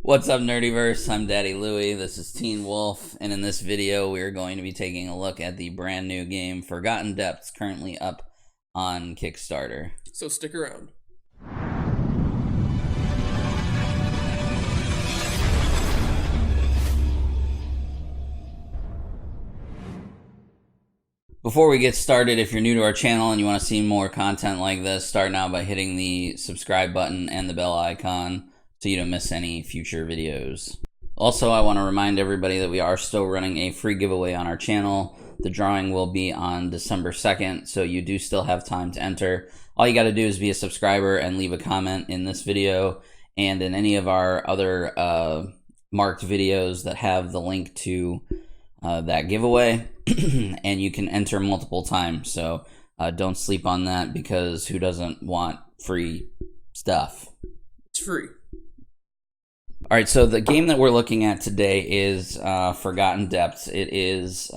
What's up, Nerdyverse? I'm Daddy Louie. This is Teen Wolf, and in this video, we are going to be taking a look at the brand new game Forgotten Depths, currently up on Kickstarter. So stick around. Before we get started, if you're new to our channel and you want to see more content like this, start now by hitting the subscribe button and the bell icon so you don't miss any future videos. Also, I want to remind everybody that we are still running a free giveaway on our channel. The drawing will be on December 2nd, so you do still have time to enter. All you got to do is be a subscriber and leave a comment in this video and in any of our other marked videos that have the link to that giveaway, and you can enter multiple times. So don't sleep on that, because who doesn't want free stuff? It's free. All right, so the game that we're looking at today is Forgotten Depths. It is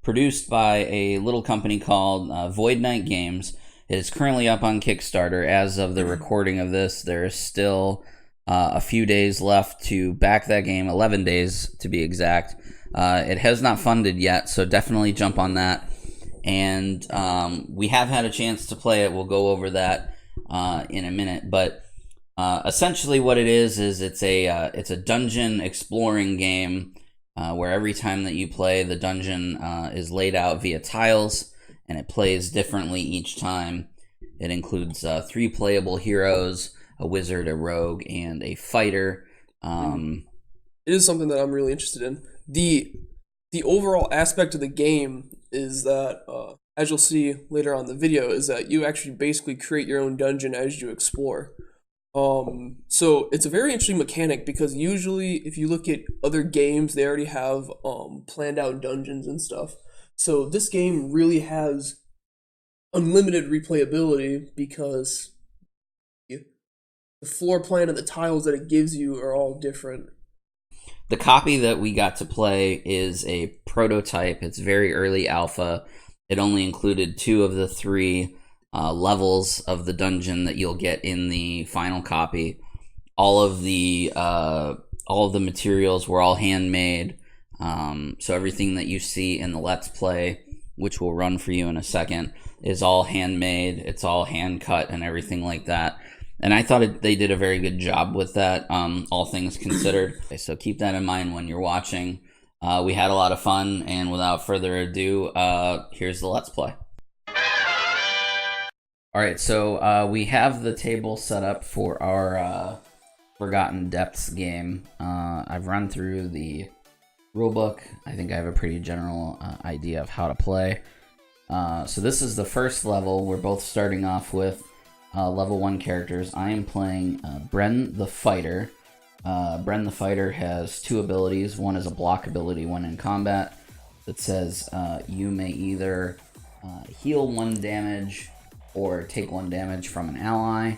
produced by a little company called Void Knight Games. It is currently up on Kickstarter. As of the recording of this, there is still a few days left to back that game, 11 days to be exact. It has not funded yet, so definitely jump on that. And we have had a chance to play it. We'll go over that in a minute, but essentially what it is it's a dungeon exploring game where every time that you play, the dungeon is laid out via tiles, and it plays differently each time. It includes 3 playable heroes, a wizard, a rogue, and a fighter. It is something that I'm really interested in. The overall aspect of the game is that, as you'll see later on in the video, is that you actually basically create your own dungeon as you explore. So it's a very interesting mechanic, because usually if you look at other games, they already have planned out dungeons and stuff. So this game really has unlimited replayability, because the floor plan and the tiles that it gives you are all different. The copy that we got to play is a prototype. It's very early alpha. It only included 2 of the 3 levels of the dungeon that you'll get in the final copy. All of the materials were all handmade. So everything that you see in the Let's Play, which will run for you in a second, is all handmade. It's all hand cut and everything like that. And I thought they did a very good job with that, all things considered. So keep that in mind when you're watching. We had a lot of fun, and without further ado, here's the Let's Play. Alright, so we have the table set up for our Forgotten Depths game. I've run through the rulebook. I think I have a pretty general idea of how to play. So this is the first level. We're both starting off with level 1 characters. I am playing Bren the Fighter. Bren the Fighter has 2 abilities. One is a block ability when in combat that says you may either heal 1 damage or take 1 damage from an ally.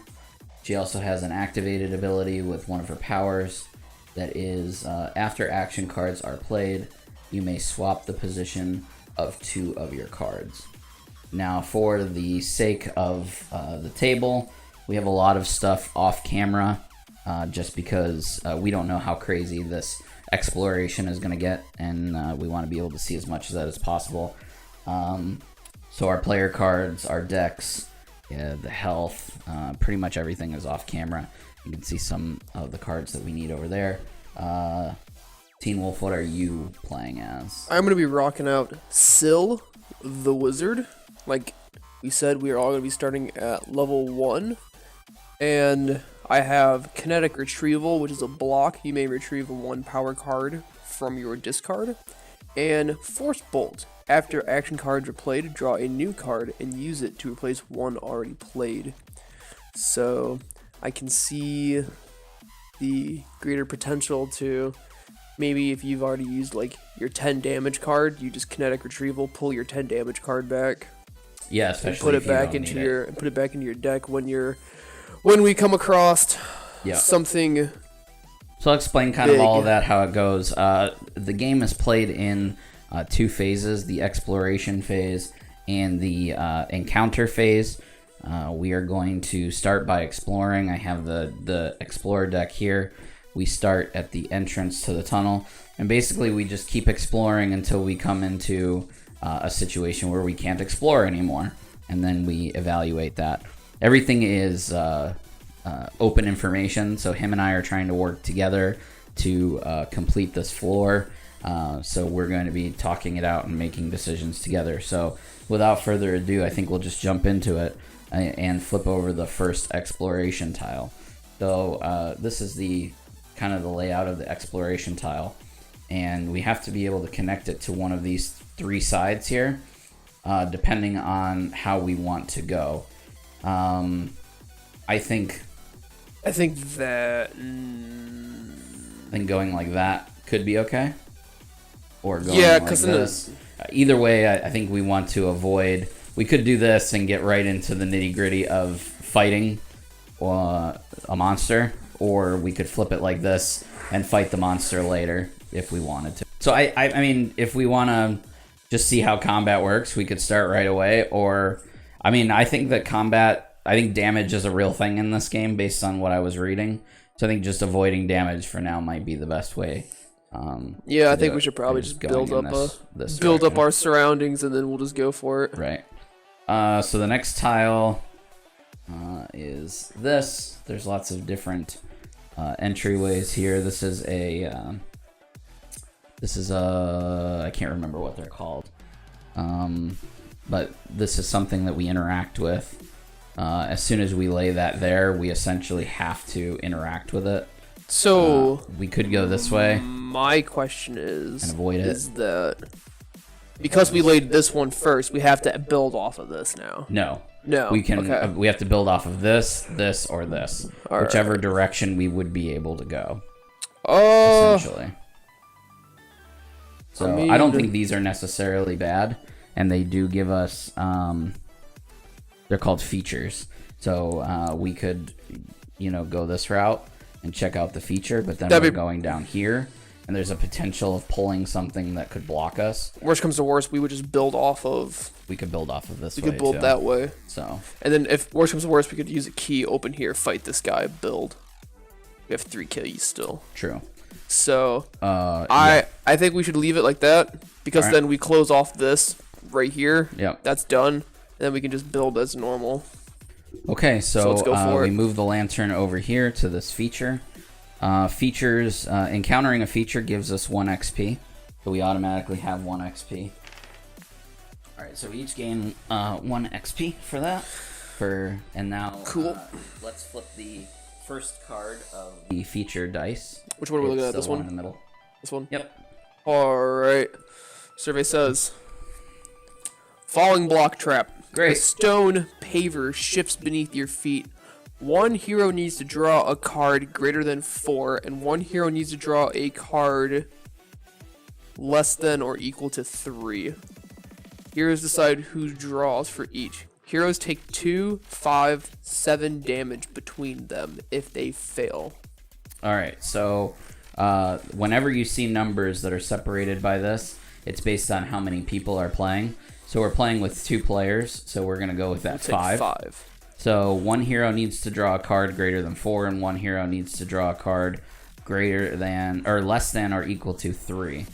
She also has an activated ability with one of her powers that is after action cards are played, you may swap the position of 2 of your cards. Now, for the sake of the table, we have a lot of stuff off camera, just because we don't know how crazy this exploration is going to get, and we want to be able to see as much of that as possible. So our player cards, our decks, the health, pretty much everything is off camera. You can see some of the cards that we need over there. Teen Wolf, what are you playing as? I'm going to be rocking out Syl, the wizard. Like we said, we are all going to be starting at level 1. And I have Kinetic Retrieval, which is a block. You may retrieve 1 power card from your discard. And Force Bolt. After action cards are played, draw a new card and use it to replace 1 already played. So I can see the greater potential to maybe, if you've already used like your 10 damage card, you just Kinetic Retrieval, pull your 10 damage card back. Yeah, especially and put it back into your deck when we come across something. So I'll explain kind of all of that, how it goes. The game is played in 2 phases: the exploration phase and the encounter phase. We are going to start by exploring. I have the Explorer deck here. we start at the entrance to the tunnel, and basically we just keep exploring until we come into a situation where we can't explore anymore, and then we evaluate that. Everything is open information, so him and I are trying to work together to complete this floor. So we're going to be talking it out and making decisions together. So without further ado, I think we'll just jump into it and flip over the first exploration tile. So this is the kind of the layout of the exploration tile, and we have to be able to connect it to one of these 3 sides here, depending on how we want to go. I think that. I think going like that could be okay, or going like this. Either way, I think we want to avoid. We could do this and get right into the nitty gritty of fighting a monster, or we could flip it like this and fight the monster later if we wanted to. So I mean, if we want to just see how combat works, we could start right away. Or, I mean, I think that I think damage is a real thing in this game based on what I was reading. So I think just avoiding damage for now might be the best way. I think we should probably just build up our surroundings, and then we'll just go for it. Right. So the next tile is this. There's lots of different entryways here. This is I can't remember what they're called, but this is something that we interact with. As soon as we lay that there, we essentially have to interact with it. So we could go this way. My question is, and avoid it. Is that because we laid this one first, we have to build off of this now? No. We can. Okay. We have to build off of this, or this, whichever direction we would be able to go. Essentially. So I don't think these are necessarily bad, and they do give us. They're called features, so we could, go this route and check out the feature, but then we're going down here, and there's a potential of pulling something that could block us. Worst comes to worst, we would just build off of. We could build off of this. We could build that way. So. And then if worst comes to worst, we could use a key, open here, fight this guy, build. We have 3 keys still. True. So I think we should leave it like that, because then we close off this right here. Yep. That's done. And then we can just build as normal. Okay, so let's go for we it. move the lantern over here to this feature. Features, encountering a feature gives us 1 XP, so we automatically have 1 XP. Alright, so we each gain 1 XP for that. And now, cool. Let's flip the first card of the feature dice. Which one are we looking at? This one? In the middle. This one? Yep. Alright. Survey says, falling block trap. Great. A stone paver shifts beneath your feet. 1 hero needs to draw a card greater than 4, and 1 hero needs to draw a card less than or equal to 3. Heroes decide who draws for each. Heroes take 2, 5, 7 damage between them if they fail. Alright, so whenever you see numbers that are separated by this, it's based on how many people are playing. So we're playing with 2 players, so we're going to go with that 5. 5. So 1 hero needs to draw a card greater than 4, and 1 hero needs to draw a card greater than or less than or equal to 3.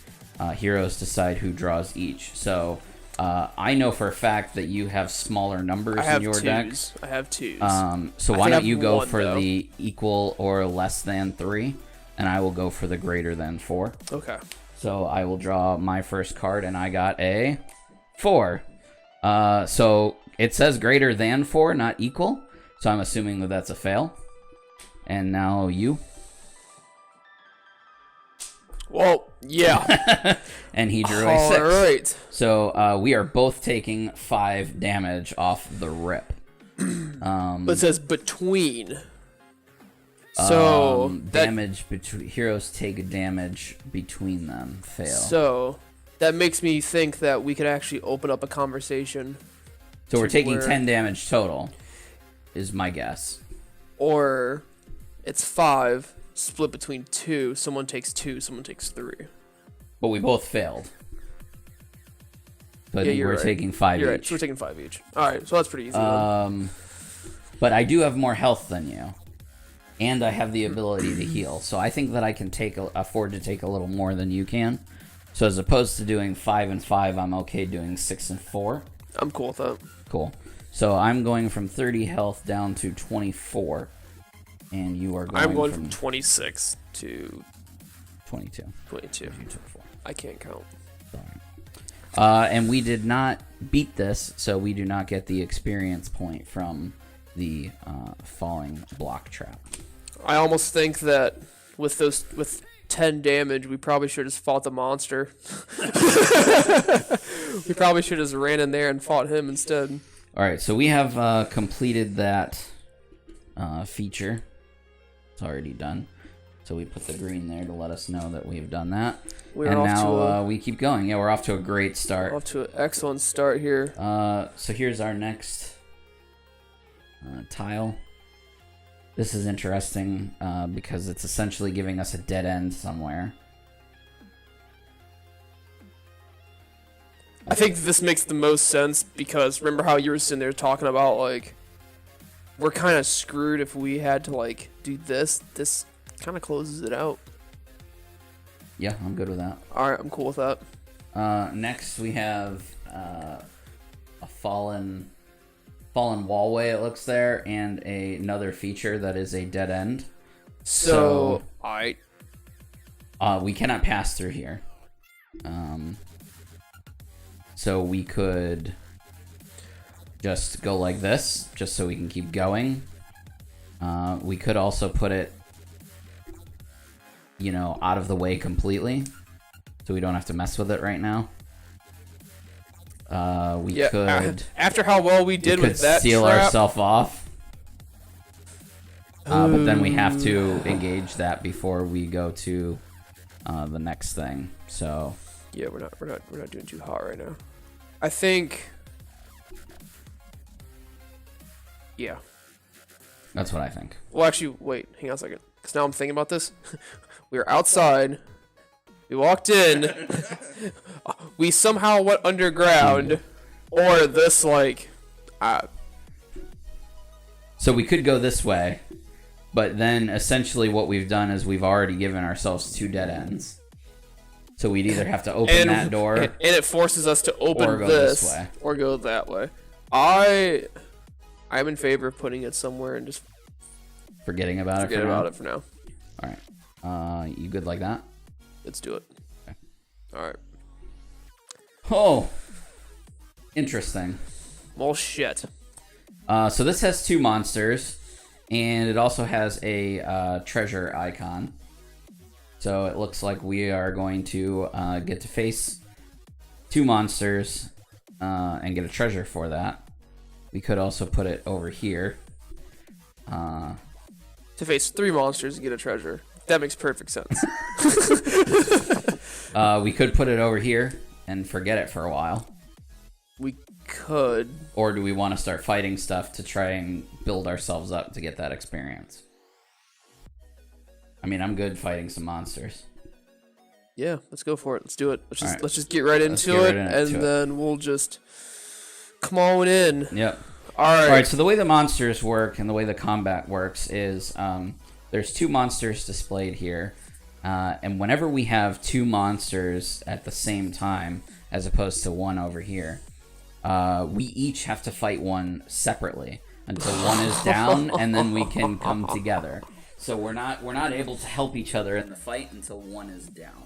Heroes decide who draws each. So I know for a fact that you have smaller numbers in your deck. I have 2s. So why don't you go for the equal or less than 3, and I will go for the greater than 4. Okay. So I will draw my first card, and I got a 4. So it says greater than 4, not equal. So I'm assuming that that's a fail. And now you. Well, yeah. And he drew a 6. All right. So we are both taking 5 damage off the rip. But it says between. So damage between heroes take damage between them. Fail. So that makes me think that we could actually open up a conversation. So we're taking 10 damage total, is my guess. Or it's 5 split between 2. Someone takes 2, someone takes 3. But we both failed. So I think we're right. Taking 5 you're each. Right. So we're taking 5 each. All right, so that's pretty easy. But I do have more health than you. and I have the ability to heal. So I think that I can afford to take a little more than you can. So as opposed to doing 5 and 5, I'm okay doing 6 and 4. I'm cool with that. Cool. So I'm going from 30 health down to 24, and you are going. I'm going from 26 to 22. 22. You took 4. I can't count. And we did not beat this, so we do not get the experience point from the falling block trap. I almost think that with 10 damage, we probably should have just fought the monster. We probably should have just ran in there and fought him instead. All right, so we have completed that feature. It's already done. So we put the green there to let us know that we've done that. And now we keep going. Yeah, we're off to a great start. Off to an excellent start here. So here's our next tile. This is interesting because it's essentially giving us a dead end somewhere. I think this makes the most sense because remember how you were sitting there talking about, like, we're kind of screwed if we had to, like, do this. This kind of closes it out. Yeah, I'm good with that. Alright, I'm cool with that. Next, we have a fallen wallway, it looks there, and another feature that is a dead end. So we cannot pass through here. So we could just go like this, just so we can keep going. We could also put it, out of the way completely, so we don't have to mess with it right now. We could, after how well we did with that seal trap, ourselves off. But then we have to engage that before we go to the next thing. So yeah, we're not doing too hot right now. I think. Yeah. That's what I think. Well, actually, wait. Hang on a second. Because now I'm thinking about this. We were outside. We walked in. We somehow went underground. Or this, like... So we could go this way. But then, essentially, what we've done is we've already given ourselves 2 dead ends. So we'd either have to open that door... And it forces us to open or go this way. Or go that way. I'm in favor of putting it somewhere and just... Forgetting about it for now. Alright. You good like that? Let's do it. Okay. Alright. Oh! Interesting. Well, shit. So this has 2 monsters, and it also has a treasure icon. So it looks like we are going to get to face 2 monsters and get a treasure for that. We could also put it over here. To face 3 monsters and get a treasure. That makes perfect sense. We could put it over here and forget it for a while. We could. Or do we want to start fighting stuff to try and build ourselves up to get that experience? I mean, I'm good fighting some monsters. Yeah, let's go for it. Let's do it. Let's just get right into it, and then we'll just come on in. Yep. All right. So the way the monsters work and the way the combat works is there's 2 monsters displayed here, and whenever we have 2 monsters at the same time, as opposed to 1 over here, we each have to fight one separately until 1 is down, and then we can come together. So we're not able to help each other in the fight until 1 is down.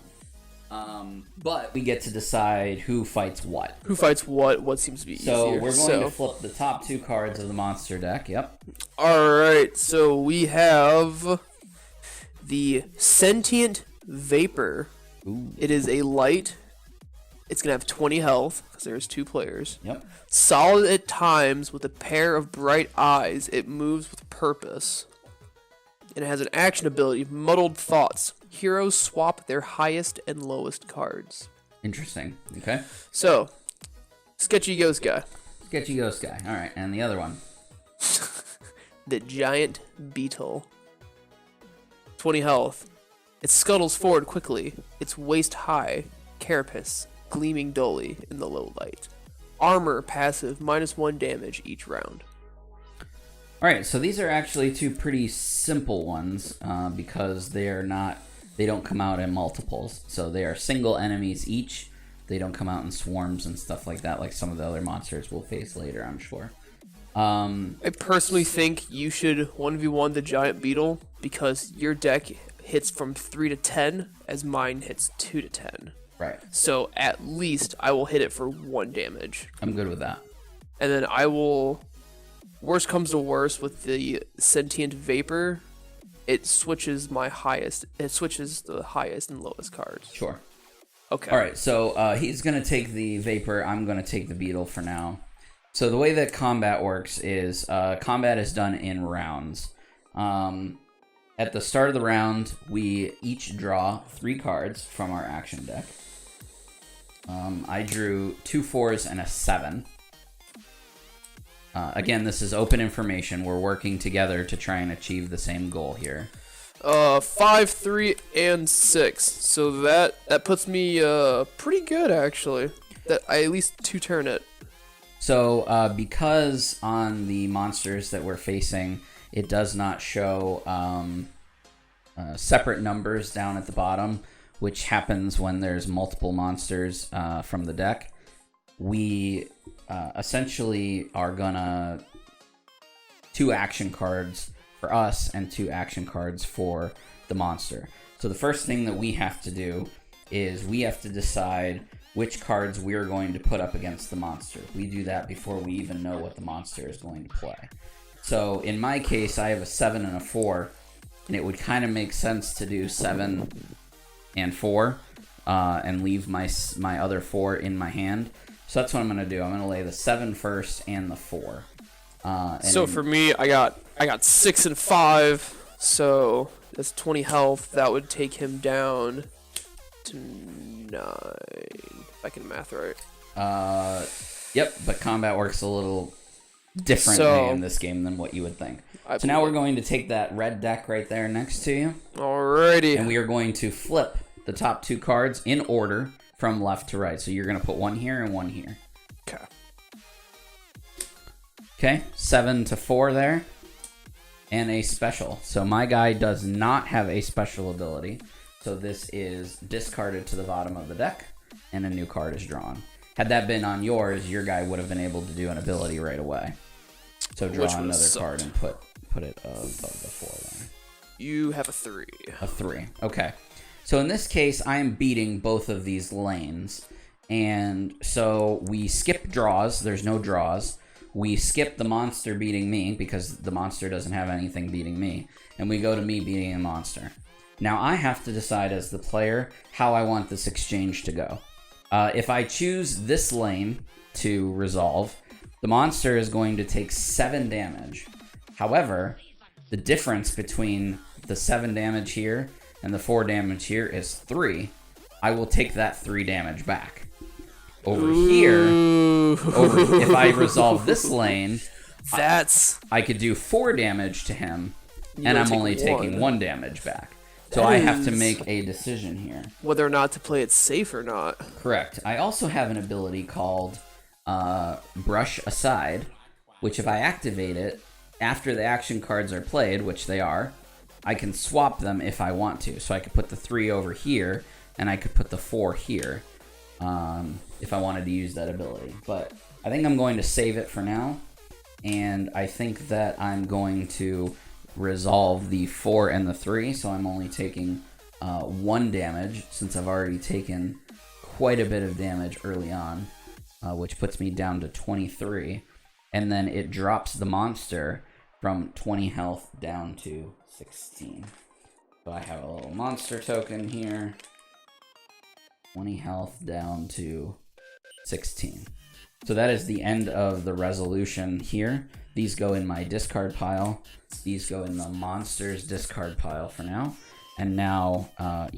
But we get to decide who fights what. Who fights what seems to be easier. So we're going to flip the top 2 cards of the monster deck. Yep. Alright, so we have the Sentient Vapor. Ooh. It is a light. It's going to have 20 health, because there's 2 players. Yep. Solid at times with a pair of bright eyes. It moves with purpose. And it has an action ability, Muddled Thoughts. Heroes swap their highest and lowest cards. Interesting. Okay. So, Sketchy Ghost Guy. Sketchy Ghost Guy. All right, and the other one. The Giant Beetle. 20 health. It scuttles forward quickly. Its waist high. Carapace. Gleaming dully in the low light. Armor passive, -1 damage each round. All right, so these are actually two pretty simple ones because they don't come out in multiples. So they are single enemies each. They don't come out in swarms and stuff like that, like some of the other monsters we'll face later, I'm sure. I personally think you should 1v1 the giant beetle because your deck hits from 3 to 10 as mine hits 2 to 10. Right. So at least I will hit it for 1 damage. I'm good with that. And then I will, worst comes to worst, with the sentient vapor, it switches the highest and lowest cards. Sure. Okay. All right, so he's going to take the Vapor. I'm going to take the Beetle for now. So the way that combat works is combat is done in rounds. At the start of the round, we each draw 3 cards from our action deck. I drew 2 4s and a 7. Again, this is open information. We're working together to try and achieve the same goal here. 5, 3, and 6. So that puts me pretty good, actually. That I at least 2-turn it. So because on the monsters that we're facing, it does not show separate numbers down at the bottom, which happens when there's multiple monsters from the deck. We essentially are gonna 2 action cards for us and 2 action cards for the monster. So the first thing that we have to do is we have to decide which cards we're going to put up against the monster. We do that before we even know what the monster is going to play. So in my case, I have a 7 and a 4, and it would kind of make sense to do 7 and 4 and leave my other 4 in my hand. So that's what I'm going to do. I'm going to lay the 7 first and the 4. So for me, I got 6 and 5, so that's 20 health. That would take him down to 9, if I can math right. Yep, but combat works a little differently in this game than what you would think. So now we're going to take that red deck right there next to you. Alrighty. And we are going to flip the top 2 cards in order from left to right. So you're going to put 1 here and 1 here. Okay. Okay, 7 to 4 there. And a special. So my guy does not have a special ability. So this is discarded to the bottom of the deck, and a new card is drawn. Had that been on yours, your guy would have been able to do an ability right away. So draw another card and put it above the 4 there. You have a 3. A 3. Okay. So in this case, I am beating both of these lanes. And so we skip draws. There's no draws. We skip the monster beating me because the monster doesn't have anything beating me. And we go to me beating a monster. Now I have to decide as the player how I want this exchange to go. If I choose this lane to resolve, the monster is going to take 7 damage. However, the difference between the 7 damage here and the 4 damage here is 3. I will take that 3 damage back. Over here, if I resolve this lane, I could do 4 damage to him, and I'm only taking 1 damage back. So I have to make a decision here. Whether or not to play it safe or not. Correct. I also have an ability called Brush Aside, which if I activate it, after the action cards are played, which they are, I can swap them if I want to. So I could put the 3 over here, and I could put the 4 here if I wanted to use that ability. But I think I'm going to save it for now, and I think that I'm going to resolve the 4 and the 3, so I'm only taking 1 damage, since I've already taken quite a bit of damage early on, which puts me down to 23, and then it drops the monster from 20 health down to 16. So I have a little monster token here, 20 health down to 16. So that is the end of the resolution here. These go in my discard pile. These go in the monsters discard pile for now. And now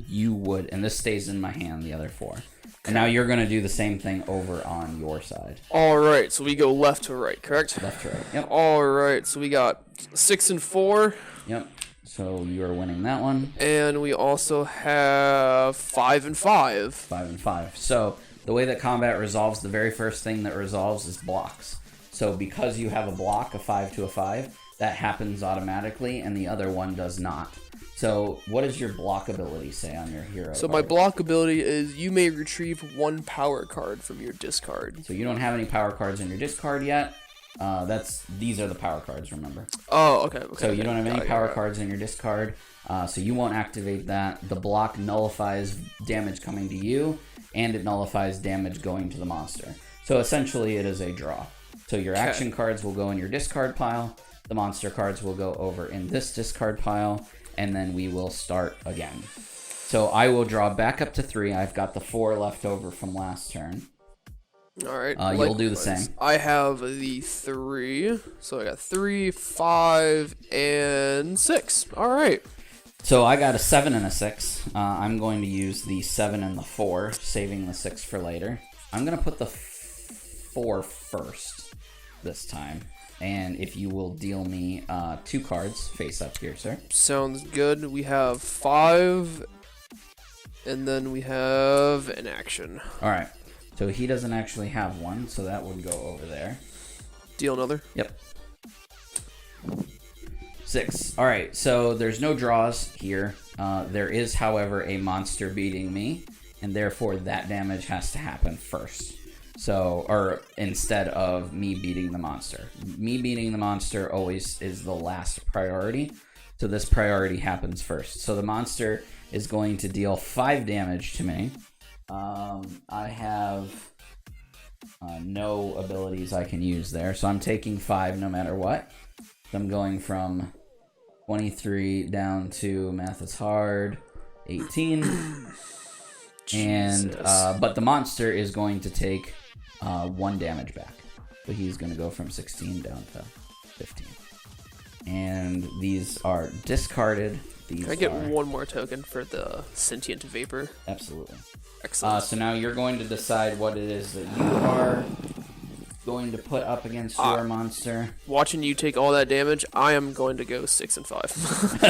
you would, and this stays in my hand, the other 4. And now you're going to do the same thing over on your side. All right, so we go left to right, correct? Left to right, yep. All right, so we got 6 and 4. Yep, so you're winning that one. And we also have 5 and 5. 5 and 5. So the way that combat resolves, the very first thing that resolves is blocks. So because you have a block, a 5 to a 5, that happens automatically, and the other one does not. So what does your block ability say on your hero So card? my block ability is you may retrieve 1 power card from your discard. So you don't have any power cards in your discard yet. These are the power cards, remember? Oh, okay. So you don't have any power cards in your discard, so you won't activate that. The block nullifies damage coming to you, and it nullifies damage going to the monster. So essentially it is a draw. So your action cards will go in your discard pile, the monster cards will go over in this discard pile, and then we will start again. So I will draw back up to 3. I've got the 4 left over from last turn. All right. You'll do the same. I have the 3. So I got 3, 5, and 6. All right. So I got a 7 and a 6. I'm going to use the 7 and the 4, saving the 6 for later. I'm going to put the 4 first this time. And if you will deal me 2 cards face up here, sir. Sounds good. We have 5, and then we have an action. All right. So he doesn't actually have one, so that would go over there. Deal another? Yep. 6. All right, so there's no draws here. There is, however, a monster beating me, and therefore that damage has to happen first. So, or instead of me beating the monster. Me beating the monster always is the last priority. So this priority happens first. So the monster is going to deal 5 damage to me. I have no abilities I can use there. So I'm taking 5 no matter what. So I'm going from 23 down to, math is hard, 18. And but the monster is going to take 1 damage back. So he's going to go from 16 down to 15. And these are discarded. These Can I get one more token for the sentient vapor? Absolutely. Excellent. So now you're going to decide what it is that you are going to put up against your monster. Watching you take all that damage, I am going to go 6 and 5.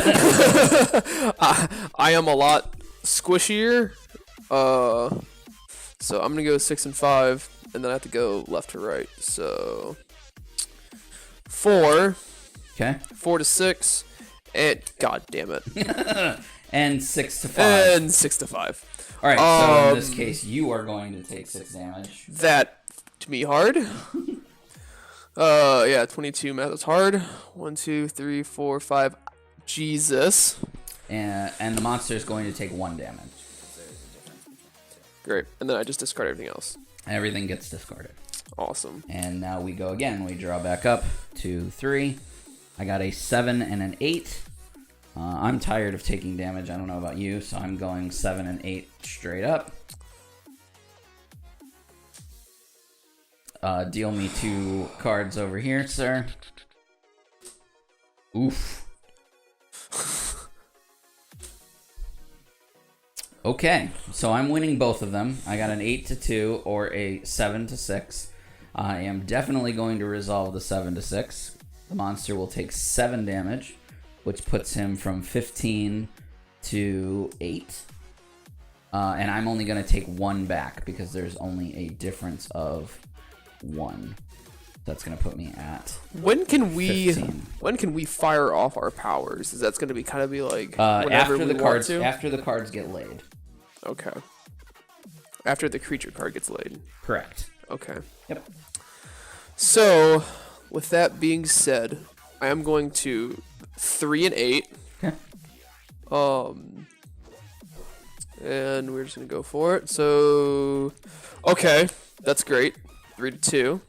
I am a lot squishier. So I'm gonna go 6 and 5, and then I have to go left to right. So 4. Okay. 4 to 6, and god damn it. And 6 to 5. And 6 to 5. All right. So in this case, you are going to take 6 damage. That to me hard. Yeah, 22 math is hard. 1, 2, 3, 4, 5. Jesus. And the monster is going to take 1 damage. Great. And then I just discard everything else. Everything gets discarded. Awesome. And now we go again. We draw back up to 3. I got a 7 and an 8. I'm tired of taking damage. I don't know about you, so I'm going 7 and 8 straight up. Deal me 2 cards over here, sir. Oof. Okay, so I'm winning both of them. I got an 8 to 2 or a 7 to 6. I am definitely going to resolve the 7 to 6. The monster will take 7 damage, which puts him from 15 to 8. And I'm only going to take 1 back because there's only a difference of 1. That's going to put me at When can we 15. fire off our powers? Is that going to be kind of be like whenever we want to? After the cards get laid. Okay. After the creature card gets laid. Correct. Okay. Yep. So, with that being said, I am going to 3 and 8. Okay. And we're just gonna go for it. So, okay, that's great. 3 to 2,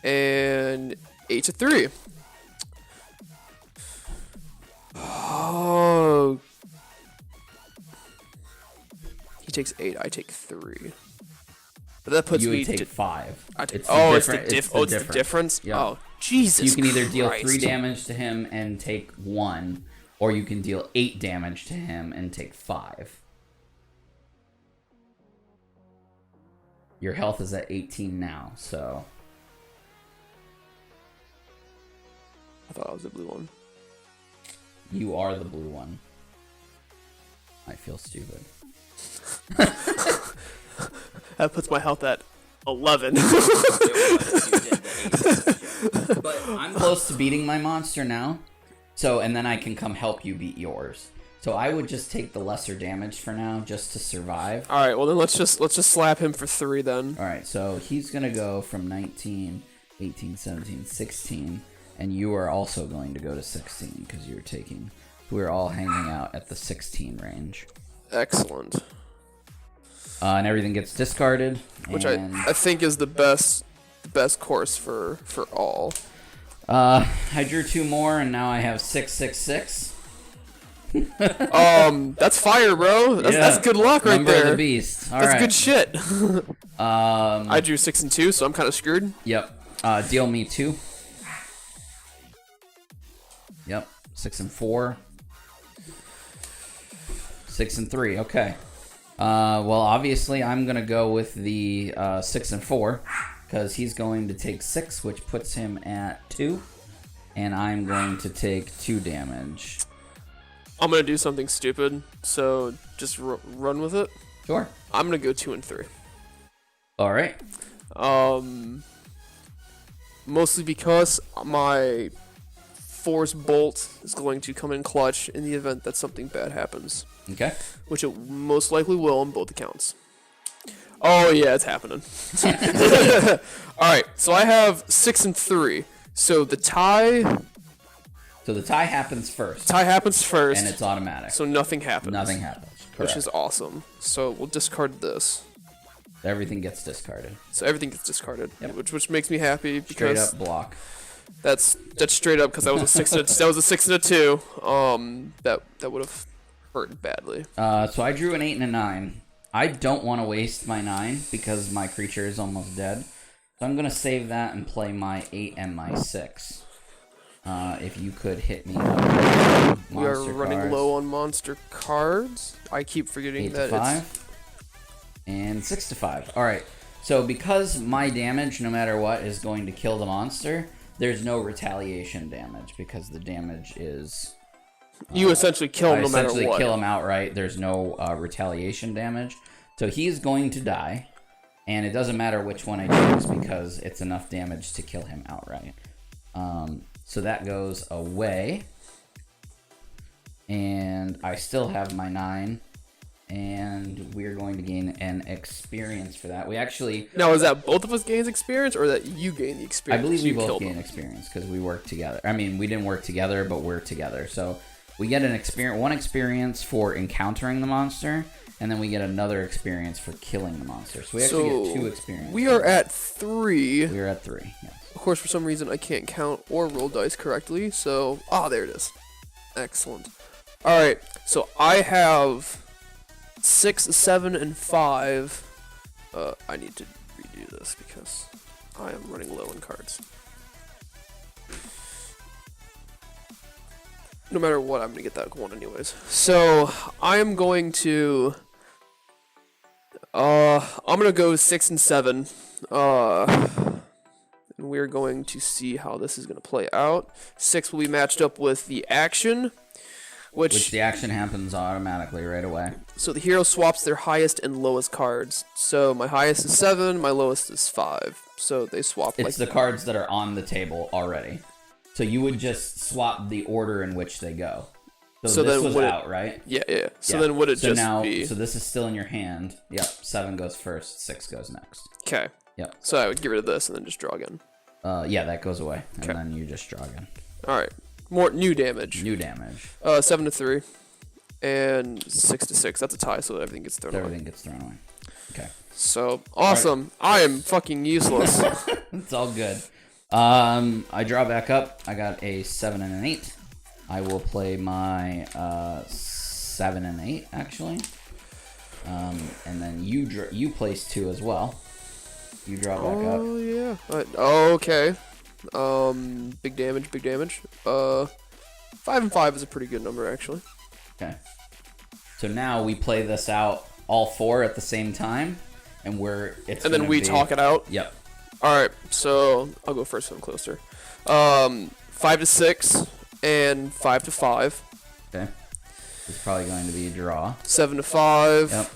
and 8 to 3. Oh. He takes 8. I take 3. But that puts You me would take to 5. it's the difference. Yep. Oh, Jesus! You can either deal Christ. 3 damage to him and take 1, or you can deal 8 damage to him and take 5. Your health is at 18 now, so I thought I was the blue one. you are the blue one. I feel stupid. That puts my health at 11. But I'm close to beating my monster now. So, and then I can come help you beat yours. So I would just take the lesser damage for now, just to survive. All right, well then let's just slap him for 3 then. All right, so he's gonna go from 19, 18, 17, 16, and you are also going to go to 16 because you're taking. We're all hanging out at the 16 range. Excellent. And everything gets discarded, Which I think is the best course for all. I drew 2 more, and now I have 666. That's fire, bro. That's good luck right Number there. of the beast. All that's right. good shit. I drew 6 and 2, so I'm kind of screwed. Yep. Deal me 2. Yep. 6 and 4. 6 and 3. Okay. Well, obviously, I'm gonna go with the 6 and 4 because he's going to take 6, which puts him at 2, and I'm going to take 2 damage. I'm gonna do something stupid, so just run with it. Sure. I'm gonna go 2 and 3. All right. Mostly because my Force Bolt is going to come in clutch in the event that something bad happens. Okay. Which it most likely will on both accounts. Oh yeah, it's happening. Alright, so I have 6 and 3. So the tie... So the tie happens first. Tie happens first. And it's automatic. So nothing happens. Nothing happens. Correct. Which is awesome. So we'll discard this. Everything gets discarded. So everything gets discarded. Yep. Which makes me happy because... Straight up block. That's straight up because that was a 6 and that was a 6 and a 2. That would have hurt badly. So I drew an 8 and a 9. I don't want to waste my 9 because my creature is almost dead. So I'm gonna save that and play my 8 and my 6. If you could hit me up with we are monster running cards. low on monster cards. I keep forgetting 8 that to 5 and 6 to 5. All right. So because my damage, no matter what, is going to kill the monster, there's no retaliation damage because the damage is. You essentially kill him no matter what. Essentially kill him outright. There's no retaliation damage, so he's going to die, and it doesn't matter which one I choose because it's enough damage to kill him outright. So that goes away, and I still have my 9, and we're going to gain an experience for that. We actually... Now, is that both of us gain experience, or that you gain the experience? I believe we both gain experience because we work together. I mean, we didn't work together, but we're together. So we get one experience for encountering the monster, and then we get another experience for killing the monster. So we actually get 2 experiences. We are at 3. We are at 3, yes. Of course, for some reason, I can't count or roll dice correctly, so... Ah, there it is. Excellent. Alright, so I have 6, 7, and 5. I need to redo this because I am running low on cards. No matter what, I'm going to get that one anyways. So, I am going to... I'm going to go 6 and 7. And we're going to see how this is going to play out. 6 will be matched up with the action, which the action happens automatically right away. So the hero swaps their highest and lowest cards. So my highest is 7, my lowest is 5. So they swap. It's the cards that are on the table already. So you would just swap the order in which they go. So this was out, right? Yeah. So then would it just be... So this is still in your hand. Yep, 7 goes first, 6 goes next. Okay. Yep. So I would get rid of this and then just draw again. Yeah, that goes away. And then you just draw again. Alright. More new damage. 7 to 3. And 6 to 6. That's a tie, so everything gets thrown away. Everything gets thrown away. Okay. So, awesome. Right. I am fucking useless. It's all good. I draw back up. I got a 7 and an 8. I will play my 7 and 8, actually. And then you place 2 as well. You draw back up. Oh, yeah. Okay. Big damage. 5 and 5 is a pretty good number, actually. Okay. So now we play this out all 4 at the same time, and then we talk it out? Yep. Alright, so I'll go first so I'm closer. 5 to 6 and 5 to 5. Okay. It's probably going to be a draw. 7 to 5. Yep.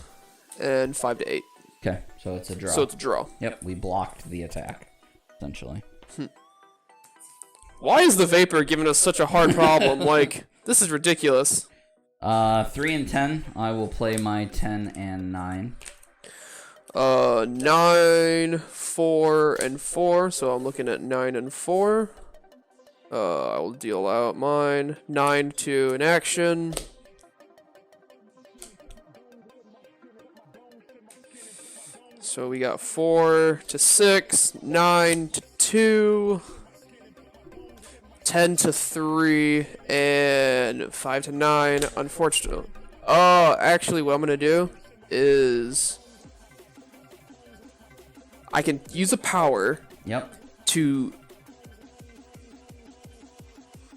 And 5 to 8. Okay, so it's a draw. Yep, we blocked the attack, essentially. Why is the Vapor giving us such a hard problem? Like, this is ridiculous. 3 and 10. I will play my 10 and 9. 9, 4, and 4. So I'm looking at 9 and 4. I will deal out mine. 9 to an action. So we got 4 to 6, 9 to 2, 10 to 3, and 5 to 9. Unfortunately. Oh, actually, what I'm going to do is I can use a power to,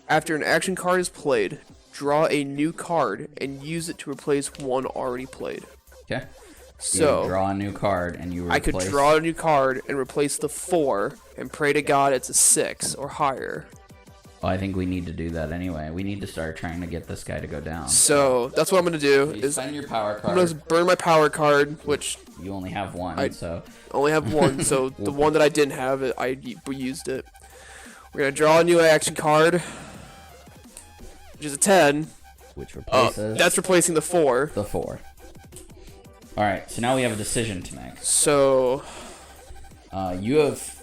after an action card is played, draw a new card and use it to replace one already played. Okay. So you draw a new card and you replace... I could draw a new card and replace the 4 and pray to God it's a 6 or higher. Well, I think we need to do that anyway. We need to start trying to get this guy to go down. So that's what I'm going to do. You spend your power card. I'm going to burn my power card, which... You only have one, I so... only have one, so the one that I didn't have, I used it. We're going to draw a new action card, which is a 10. Which replaces... that's replacing the 4. The 4. Alright, so now we have a decision to make. So... you have...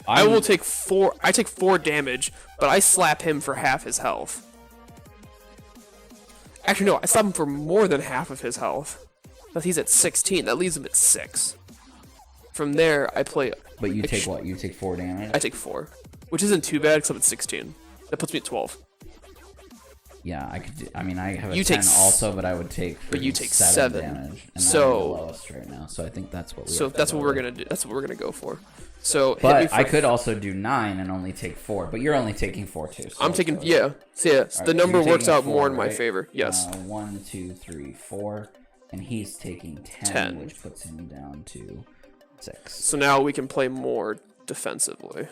I will take 4... I take 4 damage, but I slap him for half his health. Actually, no, I slap him for more than half of his health. But he's at 16. That leaves him at 6. From there, I play... But you take what? You take 4 damage? I take 4. Which isn't too bad, because I'm at 16. That puts me at 12. Yeah, I could do... I mean, I have a you 10 take also, but I would take... But you take 7 7. damage. And so... I'm the lowest right now, so I think that's what we So that's what we're going to do. That's what we're going to go for. So but I could also do 9 and only take 4, but you're only taking 4 too. So I'm taking, yeah. So yeah, so the number works out 4, more in my favor. Yes. 1, 2, 3, 4, and he's taking 10, which puts him down to 6. So now we can play more defensively,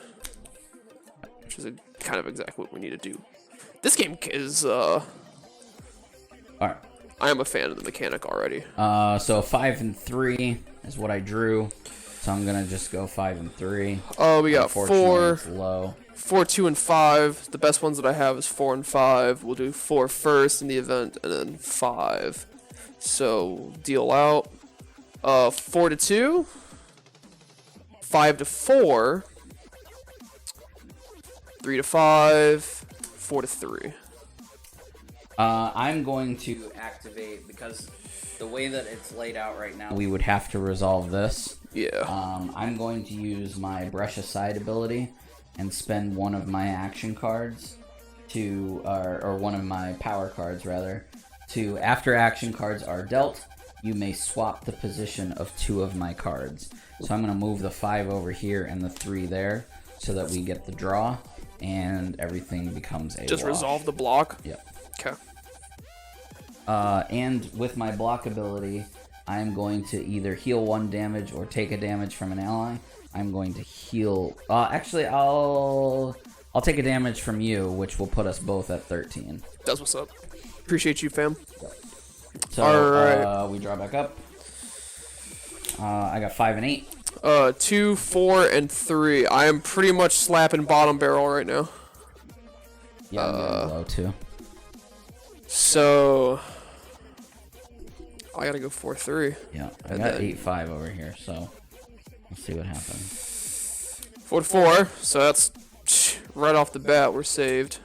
which is kind of exactly what we need to do. This game is, All right. I am a fan of the mechanic already. So 5 and 3 is what I drew. So I'm gonna just go 5 and 3. Oh, we got 4. It's low. 4, 2, and 5. The best ones that I have is 4 and 5. We'll do 4 first in the event, and then 5. So deal out. 4 to 2. 5 to 4. 3 to 5. 4 to 3. I'm going to activate, because the way that it's laid out right now, we would have to resolve this. Yeah. I'm going to use my Brush Aside ability and spend one of my action cards to, or one of my power cards rather, to, after action cards are dealt, you may swap the position of 2 of my cards. So I'm going to move the 5 over here and the 3 there so that we get the draw and everything becomes a Just wash. resolve the block? Yep. Okay. And with my block ability, I'm going to either heal 1 damage or take a damage from an ally. I'm going to heal... actually, I'll take a damage from you, which will put us both at 13. That's what's up. Appreciate you, fam. So, Alright. We draw back up. I got 5 and 8. 2, 4, and 3. I am pretty much slapping bottom barrel right now. Yeah, I'm going low, too. So... I gotta go 4-3. Yeah, I got 8-5 over here, so we'll see what happens. 4-4, so that's right off the bat we're saved.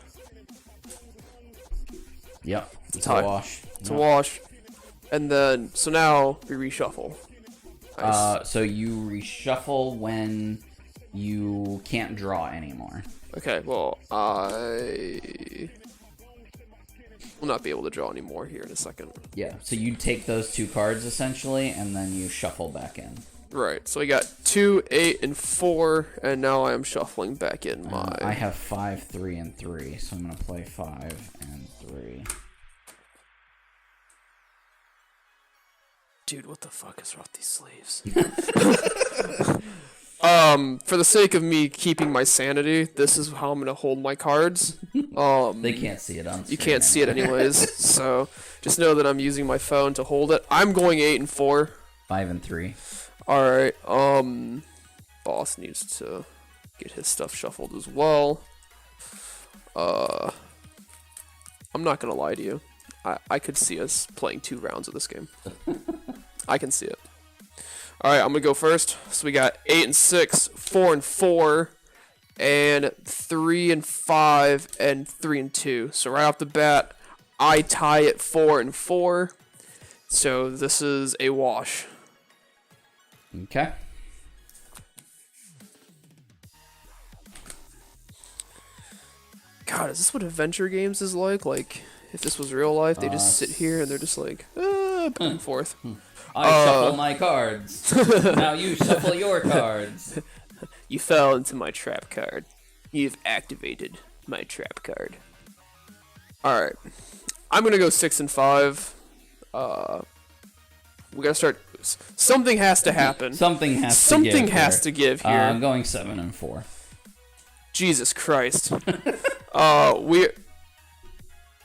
Yep, it's a wash. It's a wash. And then, so now we reshuffle. Nice. So you reshuffle when you can't draw anymore. Okay, well, I will not be able to draw anymore here in a second. Yeah, so you take those 2 cards essentially, and then you shuffle back in. Right, so I got 2, 8, and 4, and now I am shuffling back in my... I have 5, 3, and 3, so I'm going to play 5 and 3. Dude, what the fuck is wrong with these sleeves? For the sake of me keeping my sanity, this is how I'm gonna hold my cards. They can't see it on screen. You can't see it anyways, so just know that I'm using my phone to hold it. I'm going 8 and 4. 5 and 3. Alright, boss needs to get his stuff shuffled as well. I'm not gonna lie to you. I could see us playing 2 rounds of this game. I can see it. All right, I'm gonna go first. So we got 8 and 6, 4 and 4, and 3 and 5, and 3 and 2. So right off the bat, I tie at 4 and 4. So this is a wash. Okay. God, is this what adventure games is like? Like, if this was real life, they just sit here and they're just like, back and forth. I shuffle my cards. Now you shuffle your cards. You fell into my trap card. You've activated my trap card. Alright. I'm gonna go 6 and 5. We gotta start. Something has to happen. Something has to give here. I'm going 7 and 4. Jesus Christ.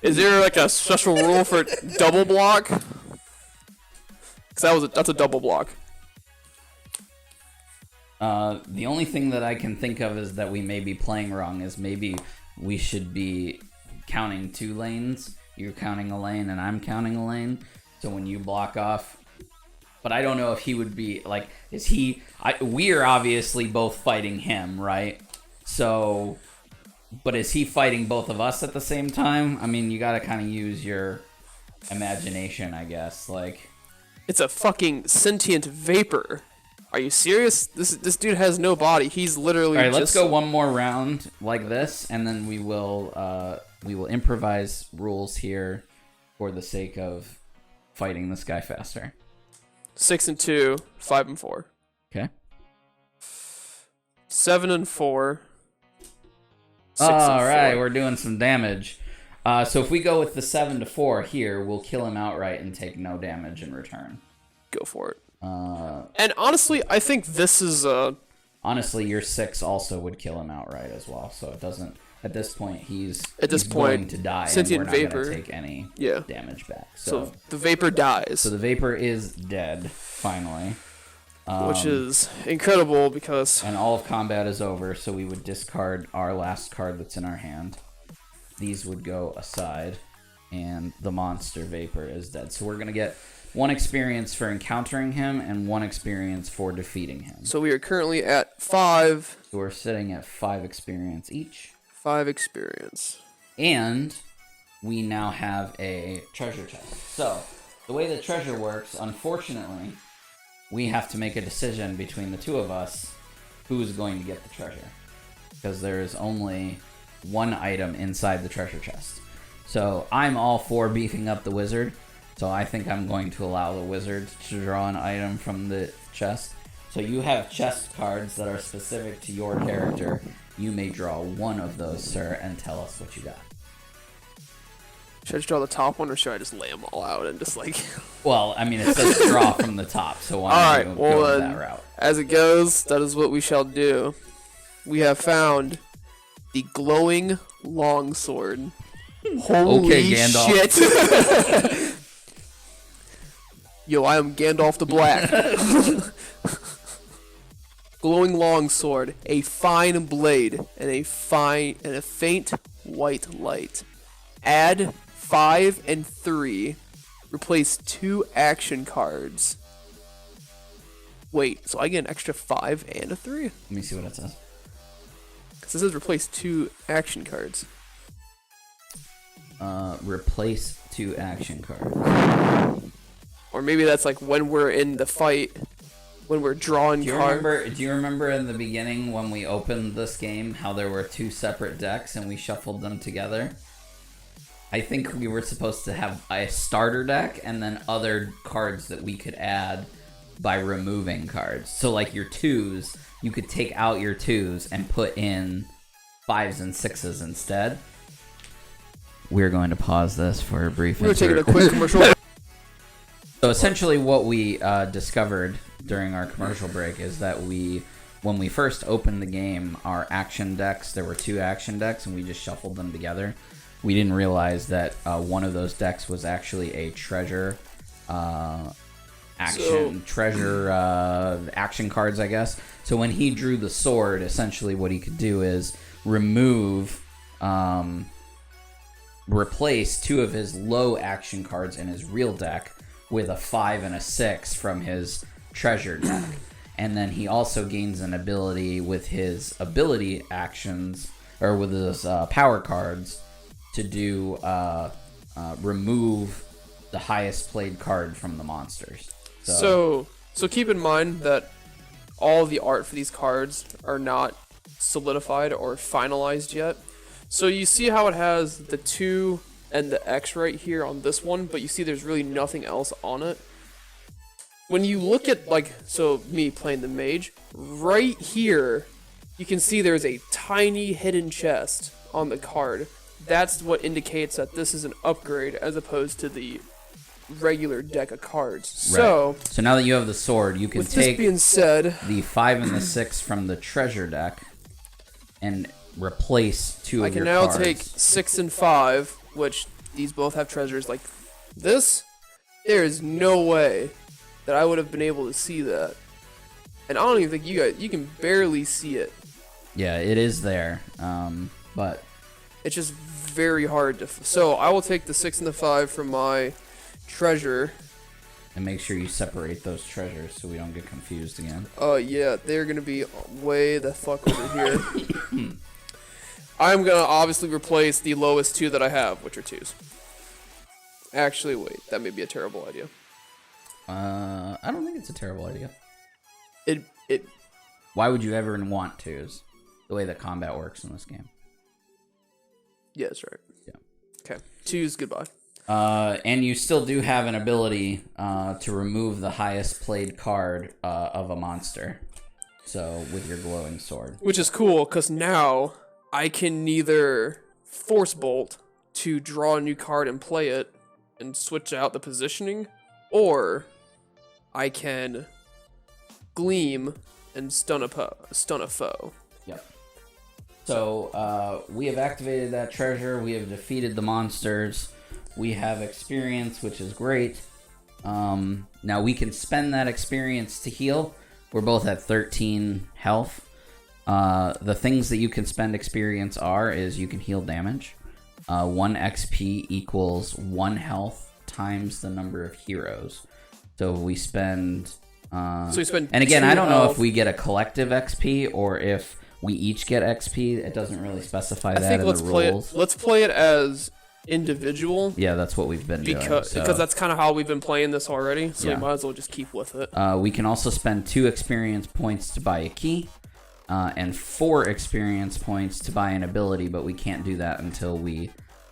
Is there like a special rule for double block? Because that's a double block. The only thing that I can think of is that we may be playing wrong. Is maybe we should be counting 2 lanes. You're counting a lane and I'm counting a lane. So when you block off, but I don't know if he would be like. Is he? We're obviously both fighting him, right? So, but is he fighting both of us at the same time? I mean, you gotta kind of use your imagination, I guess. Like, it's a fucking sentient vapor. Are you serious? This dude has no body. He's literally. All right, let's go one more round like this, and then we will improvise rules here for the sake of fighting this guy faster. 6 and 2, 5 and 4. Okay. 7 and 4. All right, we're doing some damage. So if we go with the 7 to 4 here, we'll kill him outright and take no damage in return. Go for it. And honestly, I think this is honestly, your 6 also would kill him outright as well. So it doesn't. At this point, he's going to die, and we're not going to take any damage back. So the vapor dies. So the vapor is dead finally. Which is incredible because... And all of combat is over, so we would discard our last card that's in our hand. These would go aside, and the monster vapor is dead. So we're going to get 1 experience for encountering him and 1 experience for defeating him. So we are currently at 5. So we're sitting at 5 experience each. 5 experience. And we now have a treasure chest. So the way the treasure works, unfortunately... we have to make a decision between the 2 of us who's going to get the treasure. Because there is only 1 item inside the treasure chest. So I'm all for beefing up the wizard. So I think I'm going to allow the wizard to draw an item from the chest. So you have chest cards that are specific to your character. You may draw 1 of those, sir, and tell us what you got. Should I just draw the top one, or should I just lay them all out and just like... Well, I mean, it says draw from the top, so why don't you go that route? As it goes, that is what we shall do. We have found the glowing longsword. Holy okay, Gandalf. Shit! Yo, I am Gandalf the Black. Glowing longsword, a fine blade, and a faint white light. Add 5 and 3. Replace 2 action cards. Wait, so I get an extra 5 and a 3? Let me see what it says. Because it says replace 2 action cards. Replace 2 action cards. Or maybe that's like when we're in the fight, when we're drawing cards. Do you remember in the beginning when we opened this game how there were 2 separate decks and we shuffled them together? I think we were supposed to have a starter deck and then other cards that we could add by removing cards. So like your 2s, you could take out your 2s and put in 5s and 6s instead. We're going to pause this for a brief We're taking a quick commercial. So essentially what we discovered during our commercial break is that when we first opened the game, our action decks, there were 2 action decks and we just shuffled them together. We didn't realize that one of those decks was actually a treasure action cards, I guess. So when he drew the sword, essentially what he could do is remove replace 2 of his low action cards in his real deck with a 5 and a 6 from his treasure deck. And then he also gains an ability with his ability actions, or with his power cards, to do remove the highest played card from the monsters. So keep in mind that all the art for these cards are not solidified or finalized yet. So you see how it has the 2 and the X right here on this one, but you see there's really nothing else on it. When you look at, so me playing the mage, right here, you can see there's a tiny hidden chest on the card. That's what indicates that this is an upgrade as opposed to the regular deck of cards. Right. So now that you have the sword, you can with take this being said, the 5 and the 6 from the treasure deck and replace 2 of your cards. I can now take 6 and 5, which these both have treasures like this. There is no way that I would have been able to see that. And I don't even think you can barely see it. Yeah, it is there. But it's just very hard to... So I will take the 6 and the 5 from my treasure. And make sure you separate those treasures so we don't get confused again. Yeah, they're going to be way the fuck over here. I'm going to obviously replace the lowest 2 that I have, which are 2s. Actually, wait, that may be a terrible idea. I don't think it's a terrible idea. It. Why would you ever want 2s? The way that combat works in this game. Yeah, that's right. Yeah. Okay, 2s, goodbye. And you still do have an ability to remove the highest played card of a monster. So, with your glowing sword. Which is cool, because now I can neither Force Bolt to draw a new card and play it and switch out the positioning, or I can Gleam and stun a foe. Yep. So, we have activated that treasure. We have defeated the monsters. We have experience, which is great. Now we can spend that experience to heal. We're both at 13 health. The things that you can spend experience is you can heal damage. 1 XP equals 1 health times the number of heroes. So we spend... so we spend and again, I don't know health. if we get a collective XP or if we each get XP. It doesn't really specify that in the rules. Let's play it as individual. Yeah, that's what we've been doing. Because that's kind of how we've been playing this already, so we might as well just keep with it. We can also spend 2 experience points to buy a key, and 4 experience points to buy an ability, but we can't do that until we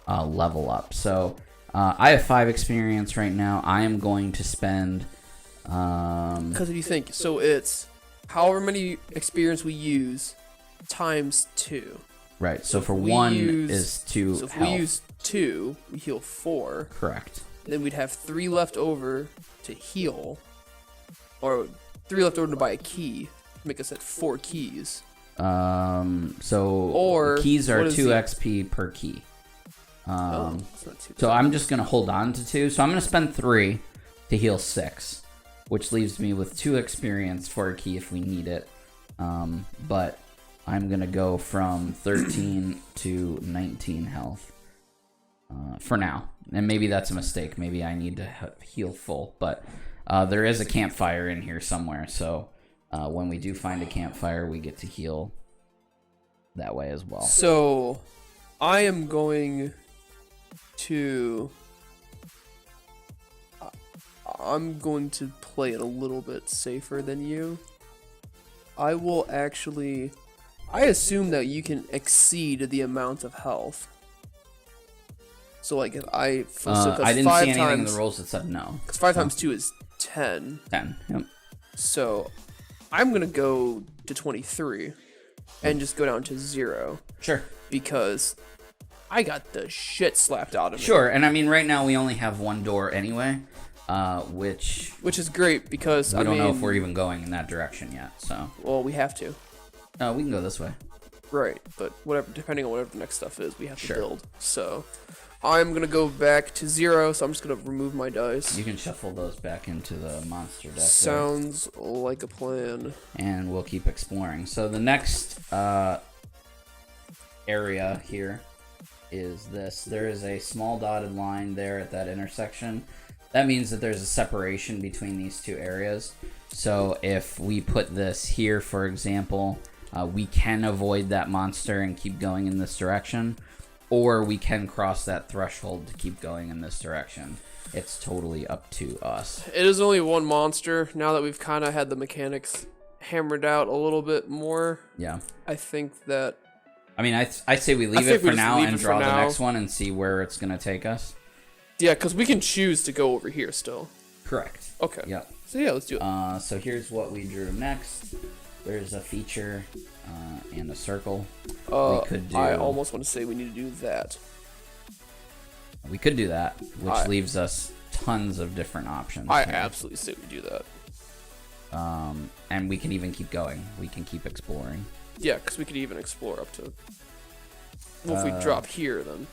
level up. So I have 5 experience right now. I am going to spend... Because if you think, so it's however many experience we use times 2. Right, so for 1 is 2 So if health. we use 2, we heal 4. Correct. Then we'd have 3 left over to heal, or 3 left over to buy a key. Make us at 4 keys. So keys are 2 XP per key. It's not too So I'm just gonna hold on to 2. So I'm gonna spend 3 to heal 6, which leaves me with 2 experience for a key if we need it. But I'm gonna go from 13 to 19 health for now, and maybe that's a mistake. Maybe I need to heal full, but there is a campfire in here somewhere, so when we do find a campfire, we get to heal that way as well. So I am going to play it a little bit safer than you. I will actually... I assume that you can exceed the amount of health. So, like, if I... I didn't see anything in the rules that said no. Because 5 times 2 is 10. 10, yep. So, I'm going to go to 23 and just go down to 0. Sure. Because I got the shit slapped out of me. Sure, and I mean, right now we only have 1 door anyway, which is great because, I don't know if we're even going in that direction yet, so... Well, we have to. We can go this way. Right, but depending on whatever the next stuff is, we have to build. So, I'm going to go back to 0, so I'm just going to remove my dice. You can shuffle those back into the monster deck. Sounds like a plan. And we'll keep exploring. So the next area here is this. There is a small dotted line there at that intersection. That means that there's a separation between these two areas. So if we put this here, for example, we can avoid that monster and keep going in this direction, or we can cross that threshold to keep going in this direction. It's totally up to us. It is only one monster. Now that we've kind of had the mechanics hammered out a little bit more, Yeah. I think that... I mean, I say we leave it for now and draw the next one and see where it's going to take us. Yeah, because we can choose to go over here still. Correct. Okay. Yeah. So yeah, let's do it. So here's what we drew next. There's a feature and a circle. We could do... I almost want to say we need to do that. We could do that, which leaves us tons of different options. I absolutely say we do that. And we can even keep going. We can keep exploring. Yeah, because we could even explore up to... Well, if we drop here, then...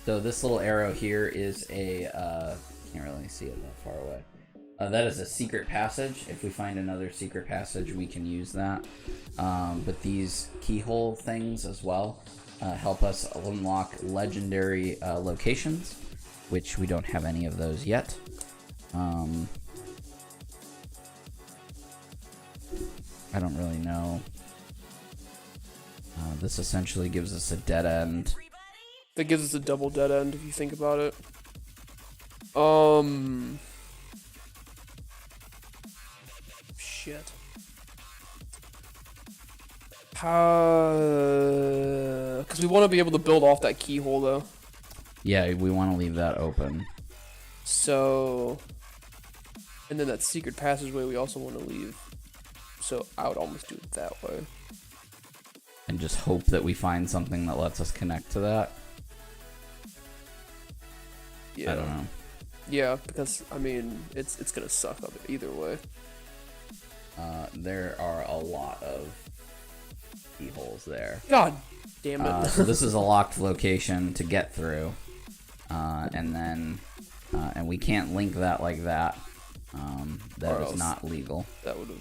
So this little arrow here is a... can't really see it that far away. That is a secret passage. If we find another secret passage, we can use that. But these keyhole things as well help us unlock legendary locations, which we don't have any of those yet. I don't really know. This essentially gives us a dead end. That gives us a double dead end, if you think about it. Shit. Because we want to be able to build off that keyhole, though. Yeah, we want to leave that open. So... And then that secret passageway we also want to leave. So I would almost do it that way. And just hope that we find something that lets us connect to that. Yeah. I don't know. Yeah, because, I mean, it's going to suck up either way. There are a lot of keyholes there. God damn it. So this is a locked location to get through. And we can't link that like that. That is not legal. That would have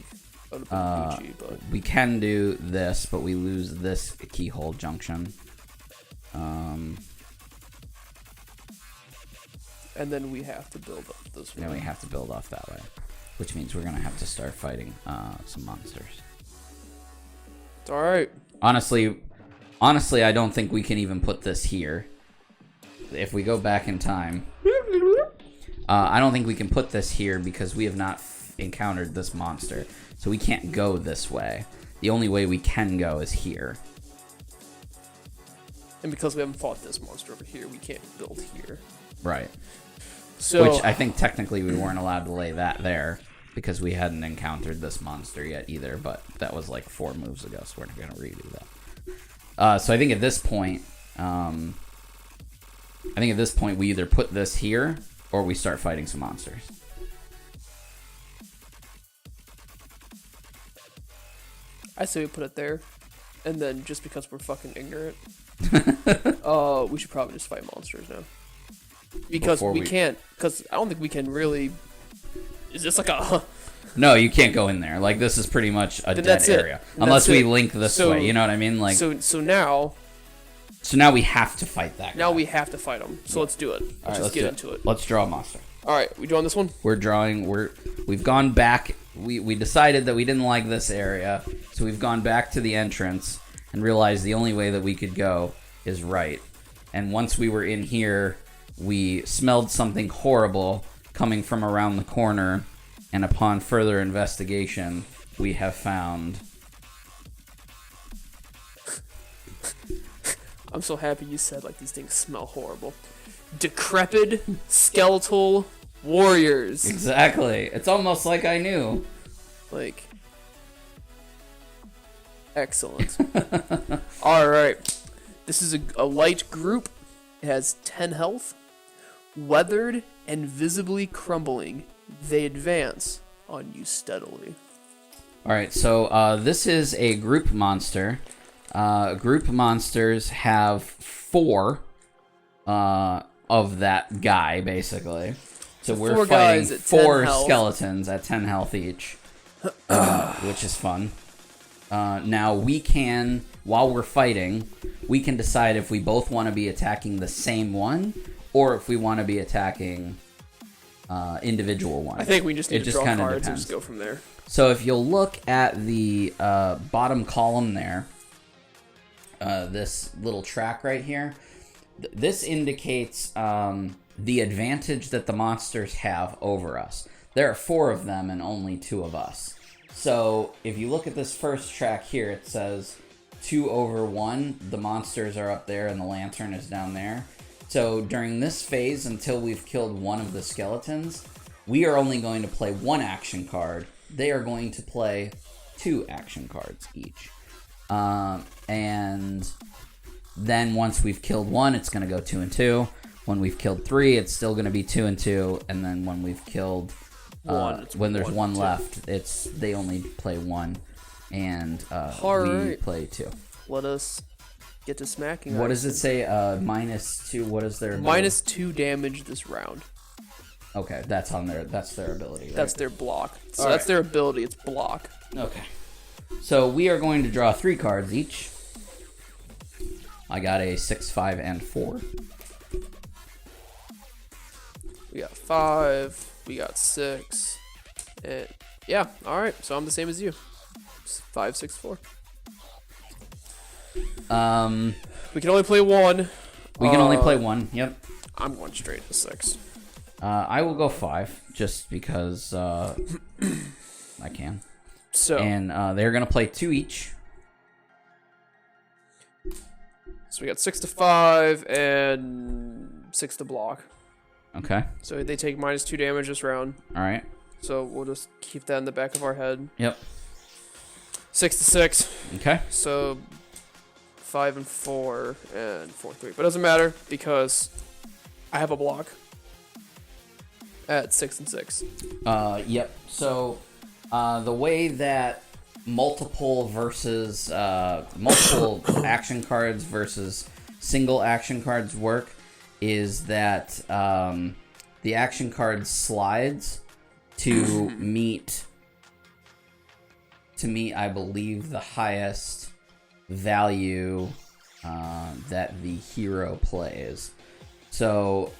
been Gucci, but... We can do this, but we lose this keyhole junction. And then we have to build up this way. Then we have to build off that way. Which means we're going to have to start fighting some monsters. It's alright. Honestly, I don't think we can even put this here. If we go back in time... I don't think we can put this here because we have not encountered this monster. So we can't go this way. The only way we can go is here. And because we haven't fought this monster over here, we can't build here. Right. So, which I think technically we weren't allowed to lay that there because we hadn't encountered this monster yet either, but that was like 4 moves ago, so we're not going to redo that. So I think at this point, we either put this here or we start fighting some monsters. I say we put it there, and then just because we're fucking ignorant, we should probably just fight monsters now. Because we can't, because I don't think we can really... Is this like a... No, you can't go in there. Like, this is pretty much a dead area. Unless we link this way, you know what I mean? Like, so now... So now we have to fight that guy. Now we have to fight him. So let's do it. Let's get into it. Let's draw a monster. Alright, we drawing this one? We've gone back. We decided that we didn't like this area, so we've gone back to the entrance and realized the only way that we could go is right. And once we were in here, we smelled something horrible coming from around the corner, and upon further investigation, we have found... I'm so happy you said, like, these things smell horrible. Decrepit, skeletal warriors. Exactly. It's almost like I knew. Like... Excellent. Alright. This is a light group. It has 10 health. Weathered and visibly crumbling, they advance on you steadily. Alright, so this is a group monster. Group monsters have 4 of that guy, basically. So we're fighting 4 skeletons at 10 health each, which is fun. Now we can, while we're fighting, we can decide if we both want to be attacking the same one or if we want to be attacking individual ones. I think we just need to draw cards depends. and just go from there. So if you'll look at the bottom column there, this little track right here, this indicates the advantage that the monsters have over us. There are 4 of them and only 2 of us. So if you look at this first track here, it says 2/1. The monsters are up there and the lantern is down there. So during this phase, until we've killed one of the skeletons, we are only going to play 1 action card. They are going to play 2 action cards each. And then once we've killed 1, it's going to go 2 and 2. When we've killed 3, it's still going to be 2 and 2. And then when we've killed when there's 1 left, they only play 1, and we play 2. Let us get to smacking. What does it say? -2. What is their ability? -2 damage this round. Okay, that's their ability. Right? That's their block. So All that's right. their ability. It's block. Okay. So we are going to draw 3 cards each. I got a 6, 5, and 4. We got 5. We got 6. And yeah, all right. So I'm the same as you. 5, 6, 4. We can only play 1. We can only play 1. Yep. I'm going straight to 6. I will go 5 just because I can. So And they're gonna play 2 each. So we got 6 to 5 and 6 to block. Okay. So they take -2 damage this round. All right. So we'll just keep that in the back of our head. Yep. 6 to 6. Okay. So 5 and 4 and 4, 3. But it doesn't matter because I have a block at 6 and 6. Yep. So the way that multiple action cards versus single action cards work is that the action card slides to meet I believe the highest value that the hero plays. So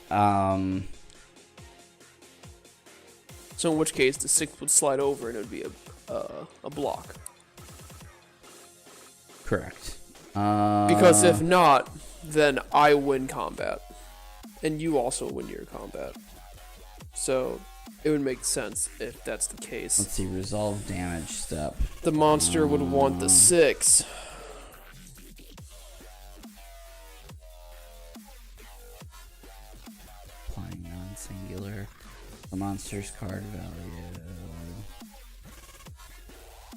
So in which case the 6 would slide over and it would be a block. correct. Because if not, then I win combat. And you also win your combat. So it would make sense if that's the case. Let's see, resolve damage step. The monster would want the 6. Applying non-singular. The monster's card value.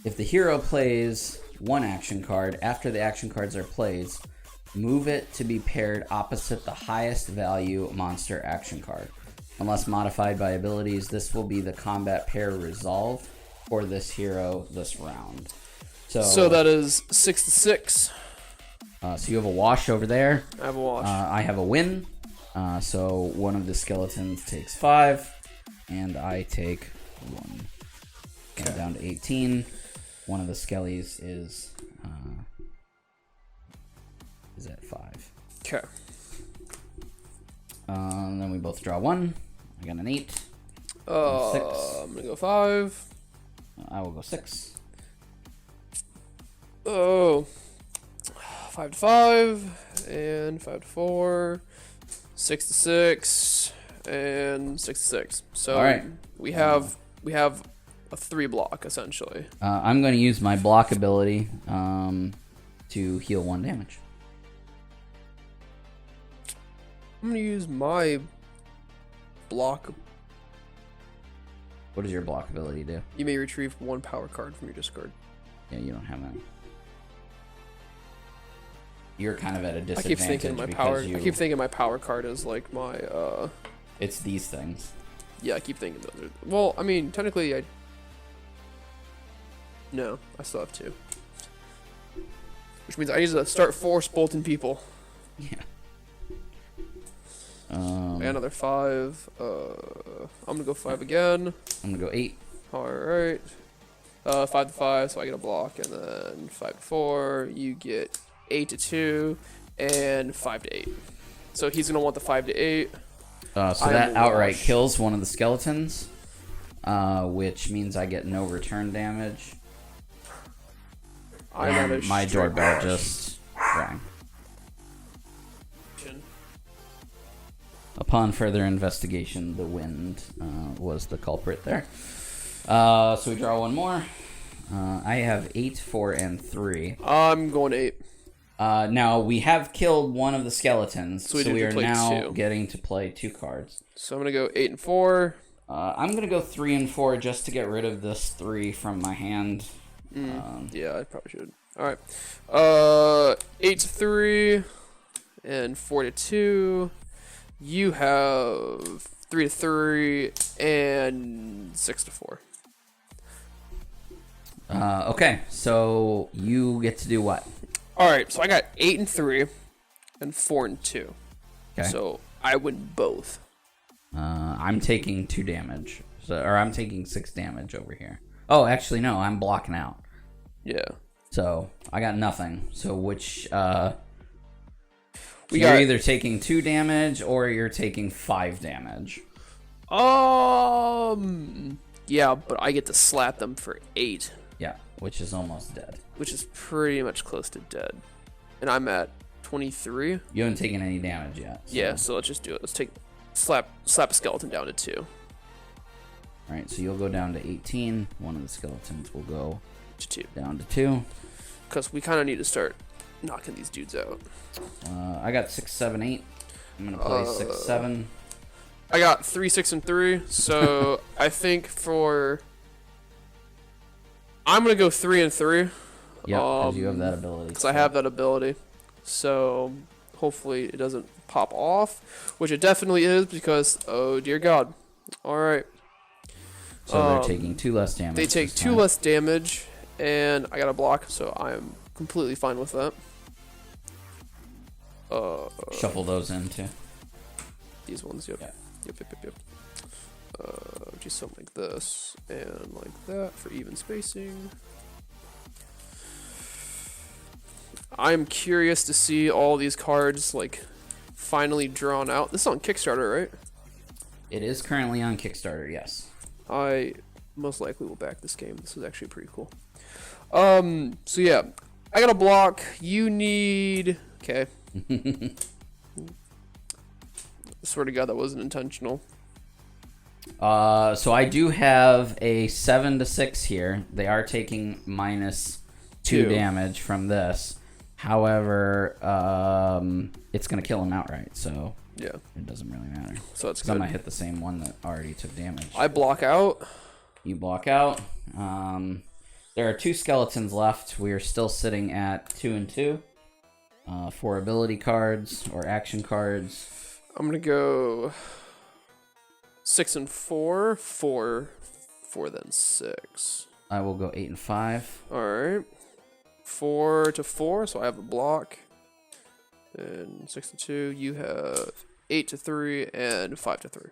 If the hero plays 1 action card, after the action cards are played, move it to be paired opposite the highest value monster action card. Unless modified by abilities, this will be the combat pair resolve for this hero this round. So that is 6 to 6. So you have a wash over there. I have a wash. I have a win. So one of the skeletons takes 5, and I take 1. Okay. Down to 18. One of the skellies is at 5. Okay. Then we both draw 1. I got an 8. 6. I'm gonna go 5. I will go 6. Oh, 5 to 5 and 5 to 4, 6 to 6 and 6 to 6. So all right. we have a 3 block essentially. I'm going to use my block ability to heal 1 damage. I'm gonna use my block. What does your block ability do? You may retrieve 1 power card from your discard. Yeah, you don't have any. You're kind of at a I disadvantage. keep thinking my power. I keep thinking my power card is like my. It's these things. Yeah, I keep thinking those. Well, I mean, technically, No, I still have 2. Which means I need to start force bolting people. Yeah. And another 5. I'm gonna go 5 again. I'm gonna go 8. All right. 5 to 5, so I get a block, and then 5 to 4. You get 8 to 2, and 5 to 8. So he's gonna want the 5 to 8. So that outright kills one of the skeletons, which means I get no return damage. And my doorbell just rang. Upon further investigation, the wind was the culprit there. So we draw one more. I have 8, 4, and 3. I'm going 8. Now, we have killed one of the skeletons, so we are now 2. getting to play 2 cards. So I'm going to go 8 and 4. I'm going to go 3 and 4 just to get rid of this 3 from my hand. Yeah, I probably should. Alright. 8 to 3 and 4 to 2. You have 3 to 3 and 6 to 4. Okay, so you get to do what? Alright, so I got 8 and 3 and 4 and 2. Okay. So I win both. I'm taking 2 damage. Or I'm taking 6 damage over here. Oh, actually, no, I'm blocking out. Yeah. So I got nothing. So which... You're either taking 2 damage or you're taking 5 damage. Yeah, but I get to slap them for 8. Yeah, which is almost dead. Which is pretty much close to dead. And I'm at 23. You haven't taken any damage yet. So. Yeah, so let's just do it. Let's slap a skeleton down to 2. Alright, so you'll go down to 18. One of the skeletons will go to 2. Down to 2. Because we kind of need to start knocking these dudes out. I got 6, 7, 8. I'm going to play 6, 7. I got 3, 6, and 3. So I think I'm going to go 3 and 3. Yeah, because you have that ability. Because I have that ability. So hopefully it doesn't pop off, which it definitely is because, oh dear God. Alright. So they're taking 2 less damage. They take 2 less damage, and I got a block, so I'm completely fine with that. Shuffle those in too. These ones, yep. Yeah. Yep. Just something like this, and like that for even spacing. I'm curious to see all these cards, like, finally drawn out. This is on Kickstarter, right? It is currently on Kickstarter, yes. I most likely will back this game. This is actually pretty cool. So yeah, I got a block. You need... Okay. I swear to God, that wasn't intentional. So I do have a 7 to 6 here. They are taking minus 2 damage from this. However, it's going to kill him outright, so yeah, it doesn't really matter. So it's good. I'm going to hit the same one that already took damage. I block out. You block out. There are 2 skeletons left. We are still sitting at 2 and 2 for ability cards or action cards. I'm going to go 6 and 4. 4, then 6. I will go 8 and 5. Alright. 4 to 4, so I have a block. And 6 to 2, you have 8 to 3 and 5 to 3.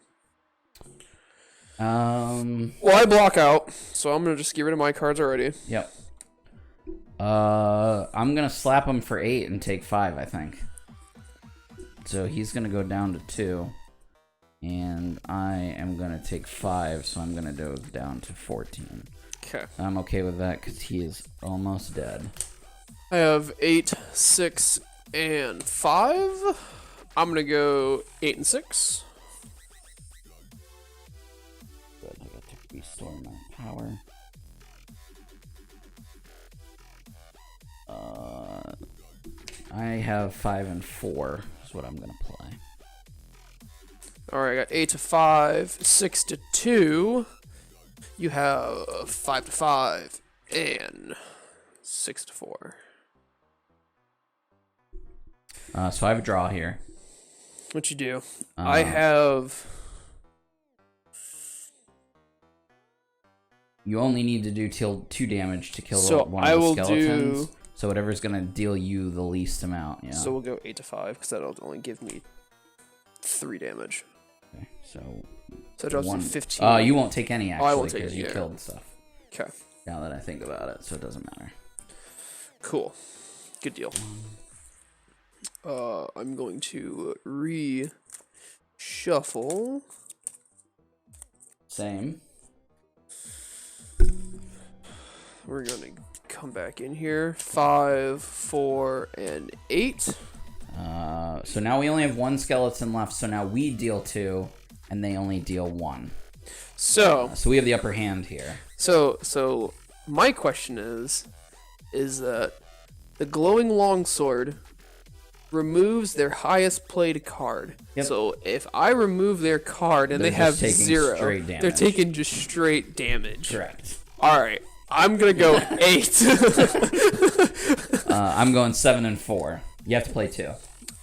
Well, I block out, so I'm gonna just get rid of my cards already. Yep. I'm gonna slap him for 8 and take 5, I think. So he's gonna go down to 2. And I am gonna take 5, so I'm gonna go down to 14. Okay. I'm okay with that because he is almost dead. I have 8, 6, and 5. I'm gonna go 8 and 6. Good, I got to restore my power. I have 5 and 4 is what I'm gonna play. Alright, I got 8 to 5, 6 to 2. You have 5 to 5 and 6 to 4. So I have a draw here. What you do? I have... You only need to do 2 damage to kill one I of the will skeletons. do... So whatever's going to deal you the least amount. Yeah. So we'll go 8 to 5, because that'll only give me 3 damage. Okay, so that drops to 15. You won't take any, actually, I won't take because it, you yeah. killed stuff. Okay. Now that I think about it, so it doesn't matter. Cool. Good deal. I'm going to reshuffle. Same. We're going to come back in here. 5, 4, and 8. So now we only have one skeleton left. So now we deal 2, and they only deal 1. So we have the upper hand here. So my question is that the glowing longsword removes their highest played card. Yep. So if I remove their card and They're they have just taking 0, straight damage. they're taking just straight damage. Correct. All right, I'm gonna go 8. I'm going 7 and 4. You have to play 2.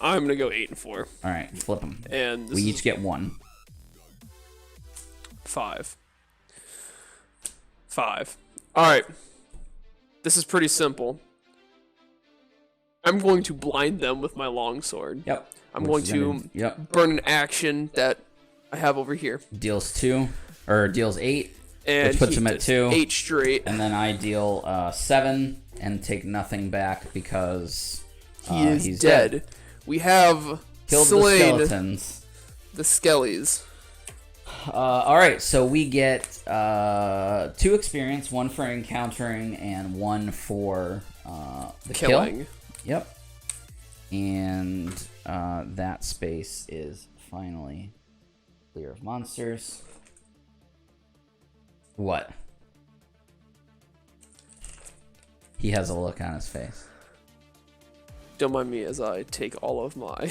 I'm gonna go 8 and 4. All right, flip them. And we each get 1. 5. All right. This is pretty simple. I'm going to blind them with my longsword. Yep. I'm going to burn an action that I have over here. Deals 2, or deals 8, and which puts him at 2. 8 straight. And then I deal 7 and take nothing back because he's dead. We have killed the skeletons. The skellies. All right, so we get 2 experience, 1 for encountering and 1 for the killing. Kill. Yep. And that space is finally clear of monsters. What? He has a look on his face. Don't mind me as I take all of my...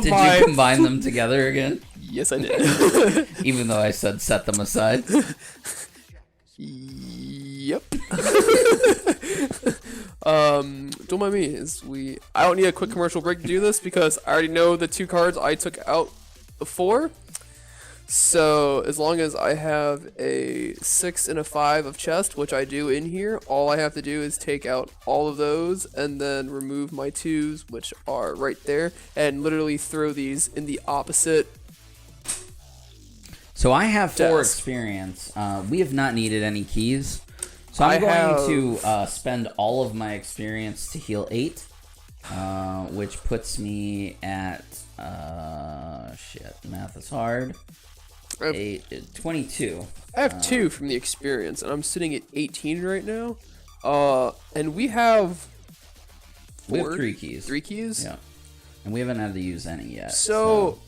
Did you combine them together again? Yes, I did. Even though I said set them aside? Yep. Don't mind me. I don't need a quick commercial break to do this because I already know the 2 cards I took out before. So as long as I have a 6 and a 5 of chest, which I do in here, all I have to do is take out all of those and then remove my 2s, which are right there, and literally throw these in the opposite. So I have 4 experience. We have not needed any keys. So I'm going to spend all of my experience to heal 8, which puts me at, shit, math is hard. 22. I have 2 from the experience, and I'm sitting at 18 right now. And we have 3 keys. 3 keys? Yeah. And we haven't had to use any yet. So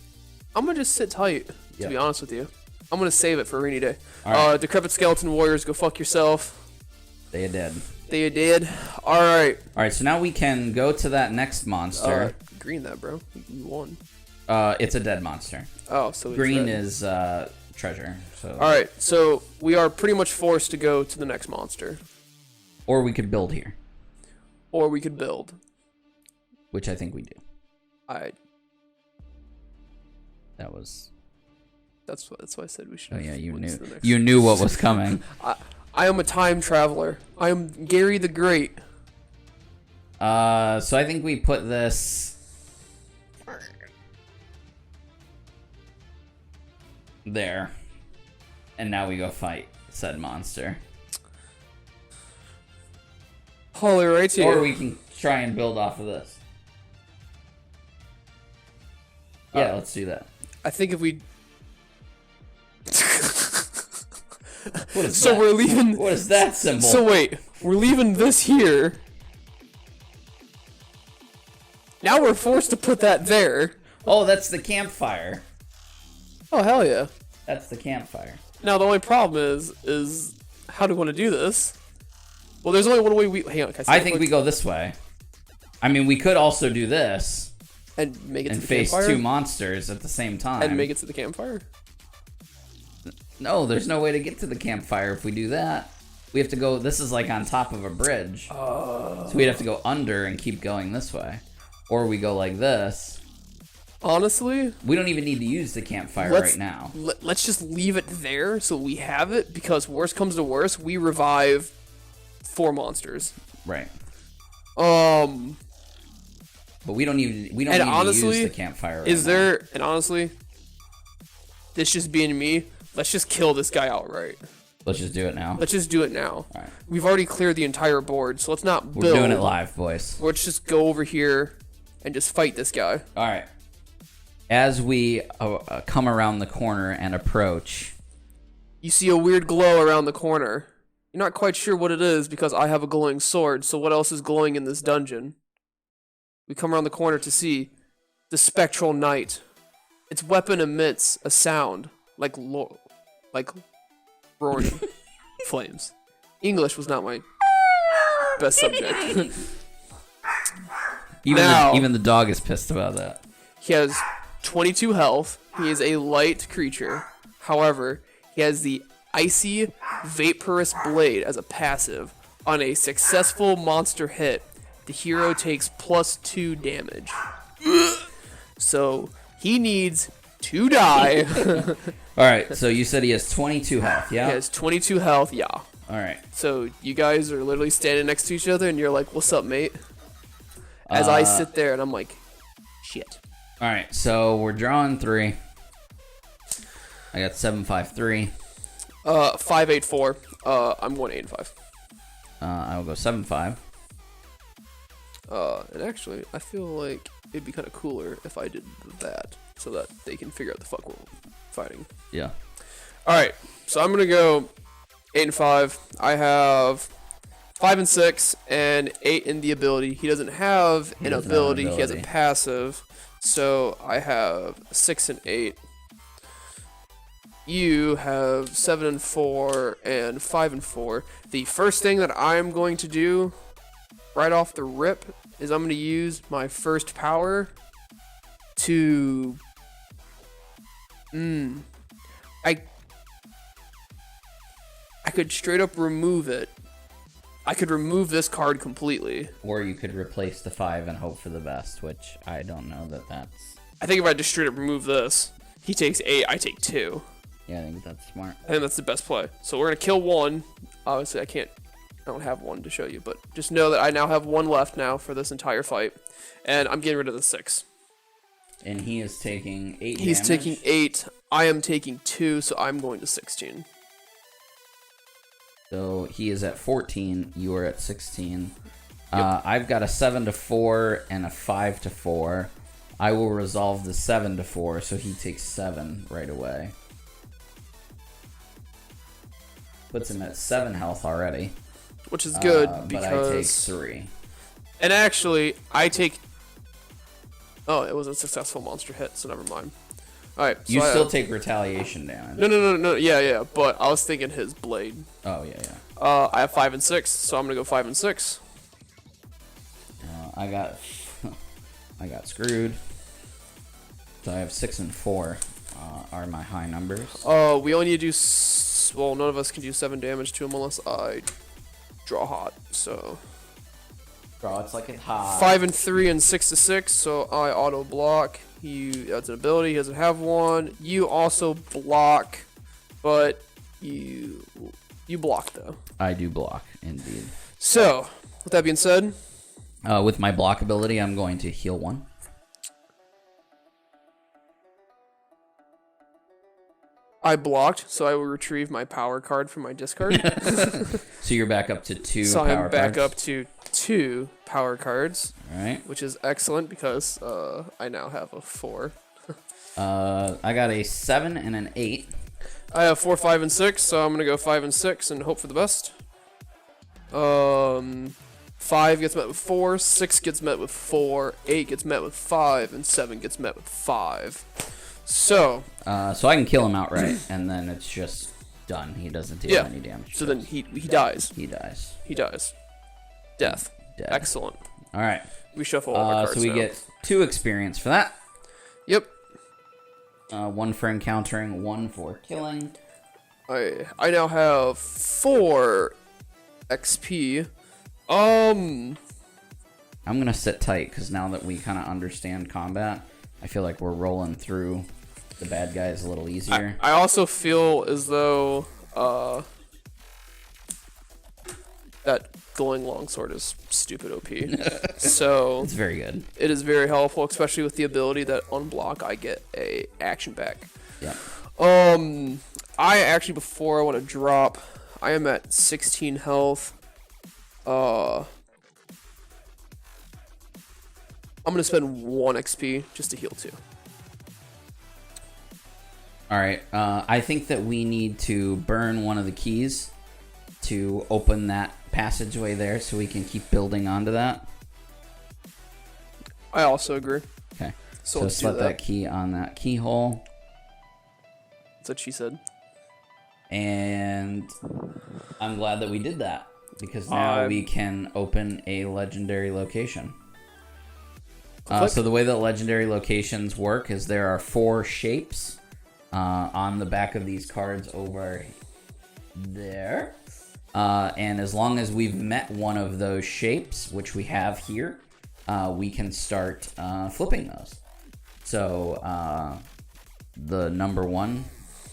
I'm going to just sit tight, to be honest with you. I'm going to save it for a rainy day. Right. Decrepit Skeleton Warriors, go fuck yourself. They did. They did. All right. All right, so now we can go to that next monster. Green that, bro. You won. It's a dead monster. Oh, so it's green red. is treasure. So. All right, so we are pretty much forced to go to the next monster. Or we could build here. Or we could build. Which I think we do. That's why I said we should. Oh yeah, you knew. You knew what was coming. I am a time traveler. I am Gary the Great. So I think we put this there, and now we go fight said monster. Holy right here. Or we can try and build off of this. Yeah, let's do that. I think if we. What is so that? we're leaving. What is that symbol? So wait, we're leaving this here. Now we're forced to put that there. Oh, that's the campfire. Oh hell yeah. That's the campfire. Now the only problem is how do we want to do this? Well, there's only one way we. Hang on, I think we go this way. I mean, we could also do this and make it to and the face campfire? 2 monsters at the same time. And make it to the campfire. No, there's no way to get to the campfire if we do that. We have to go. This is like on top of a bridge, so we'd have to go under and keep going this way, or we go like this. Honestly, we don't even need to use the campfire right now. Let's just leave it there so we have it, because worst comes to worst, we revive 4 monsters. Right. But we don't need to use the campfire right and honestly, this just being me, Let's just kill this guy outright. Let's just do it now. Let's just do it now. All right. We've already cleared the entire board, so let's not build. We're doing it live, boys. Let's just go over here and just fight this guy. All right. As we come around the corner and approach, you see a weird glow around the corner. You're not quite sure what it is because I have a glowing sword, so what else is glowing in this dungeon? We come around the corner to see the Spectral Knight. Its weapon emits a sound like roaring flames. English was not my best subject. Even the dog is pissed about that. He has 22 health. He is a light creature. However, he has the Icy Vaporous Blade as a passive. On a successful monster hit, the hero takes +2 damage. So he needs to die. All right, so you said he has 22 health, yeah? He has 22 health, yeah. All right. So you guys are literally standing next to each other, and you're like, "What's up, mate?" As I sit there, and I'm like, "Shit." All right, so we're drawing 3. I got 753. 584. I'm going 8 and 5. I will go 7-5. And actually, I feel like it'd be kind of cooler if I did that, so that they can figure out the fuck we're fighting. Yeah. All right, so I'm gonna go 8 and 5. I have 5 and 6 and 8 in the ability. He doesn't have an ability. He has a passive. So I have 6 and 8. You have 7 and 4 and 5 and 4. The first thing that I'm going to do right off the rip is I'm going to use my first power to I could straight up remove it. I could remove this card completely. Or you could replace the 5 and hope for the best, which I don't know that that's... I think if I just straight up remove this, he takes 8, I take 2. Yeah, I think that's smart. I think that's the best play. So we're going to kill 1. Obviously, I don't have 1 to show you, but just know that I now have 1 left now for this entire fight. And I'm getting rid of the 6. And he is taking 8 He's damage. taking 8. I am taking 2, so I'm going to 16. So he is at 14. You are at 16. Yep. I've got a 7-4 and a 5-4. I will resolve the 7-4, so he takes 7 right away. Puts him at 7 health already. Which is good, because... But I take 3. And actually, I take... Oh, it was a successful monster hit, so never mind. Alright, so you still take retaliation damage. No, yeah, but I was thinking his blade. Oh, yeah. I have 5 and 6, so I'm gonna go 5 and 6. I got screwed. So I have 6 and 4 are my high numbers. We only need to do... Well, none of us can do 7 damage to him unless I draw hot, so... Draw, it's like it's hot. 5 and 3 and 6 to 6, so I auto block. That's an ability, he doesn't have one. You also block, but you block though. I do block, indeed. So, with that being said, with my block ability, I'm going to heal 1. I blocked, so I will retrieve my power card from my discard. So you're back up to 2 so power I'm back cards? up to 2 power cards. All right. Which is excellent because I now have a 4. I got a 7 and an 8. I have 4, 5, and 6, so I'm gonna go 5 and 6 and hope for the best. 5 gets met with 4, 6 gets met with 4, 8 gets met with 5, and 7 gets met with 5. So I can kill him outright, and then it's just done. He doesn't deal any damage. So then he dies. He dies. He dies. Death. Dead. Excellent. All right. We shuffle all our cards so we now. get 2 experience for that. Yep. 1 for encountering, 1 for killing. I now have 4 XP. I'm gonna sit tight because now that we kind of understand combat, I feel like we're rolling through the bad guys a little easier. I also feel as though that glowing longsword is stupid OP. So it's very good. It is very helpful, especially with the ability that on block I get a action back. Yeah. I actually, before I want to drop, I am at 16 health. I'm gonna spend 1 XP just to heal 2. All right. I think that we need to burn one of the keys to open that passageway there, so we can keep building onto that. I also agree. Okay. So let's slot that key on that keyhole. That's what she said. And I'm glad that we did that, because now we can open a legendary location. So the way that legendary locations work is there are 4 shapes on the back of these cards over there. And as long as we've met one of those shapes, which we have here, we can start flipping those. So the number 1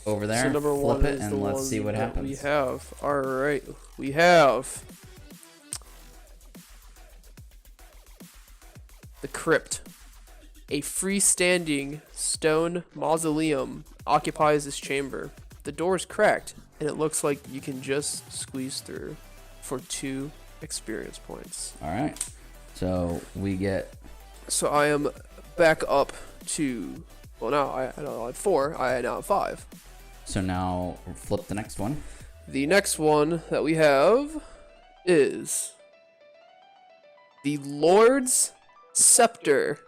over there, so number flip 1 it, is and the let's one see what happens. We have. All right. We have the crypt. A freestanding stone mausoleum occupies this chamber. The door is cracked, and it looks like you can just squeeze through for 2 experience points. All right. So we get... So I am back up to... Well, now I had 4. I now have 5. So now flip the next one. The next one that we have is the Lord's Scepter.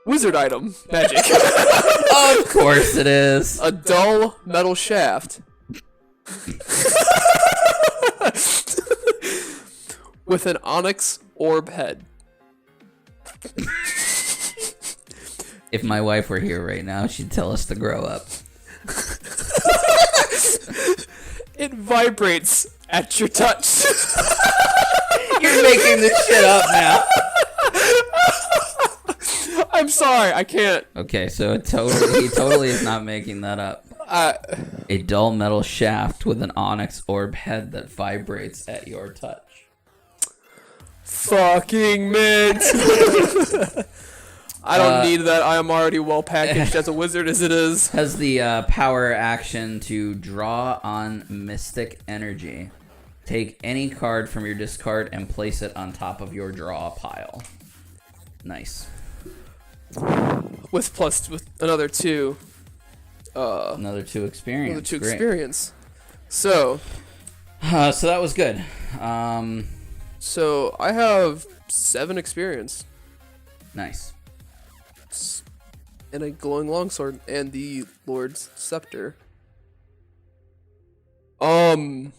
Wizard item. Magic. Of course it is. A dull metal shaft. With an onyx orb head. If my wife were here right now, she'd tell us to grow up. It vibrates at your touch. You're making this shit up now. I'm sorry, I can't. Okay, so he totally is not making that up. A dull metal shaft with an onyx orb head that vibrates at your touch. Fucking mint. I don't need that. I am already well packaged as a wizard as it is. Has the power action to draw on mystic energy. Take any card from your discard and place it on top of your draw pile. Nice. With another 2. Another 2 experience. Another 2 Great. experience. So that was good. So I have 7 experience. Nice. And a glowing longsword and the Lord's Scepter. That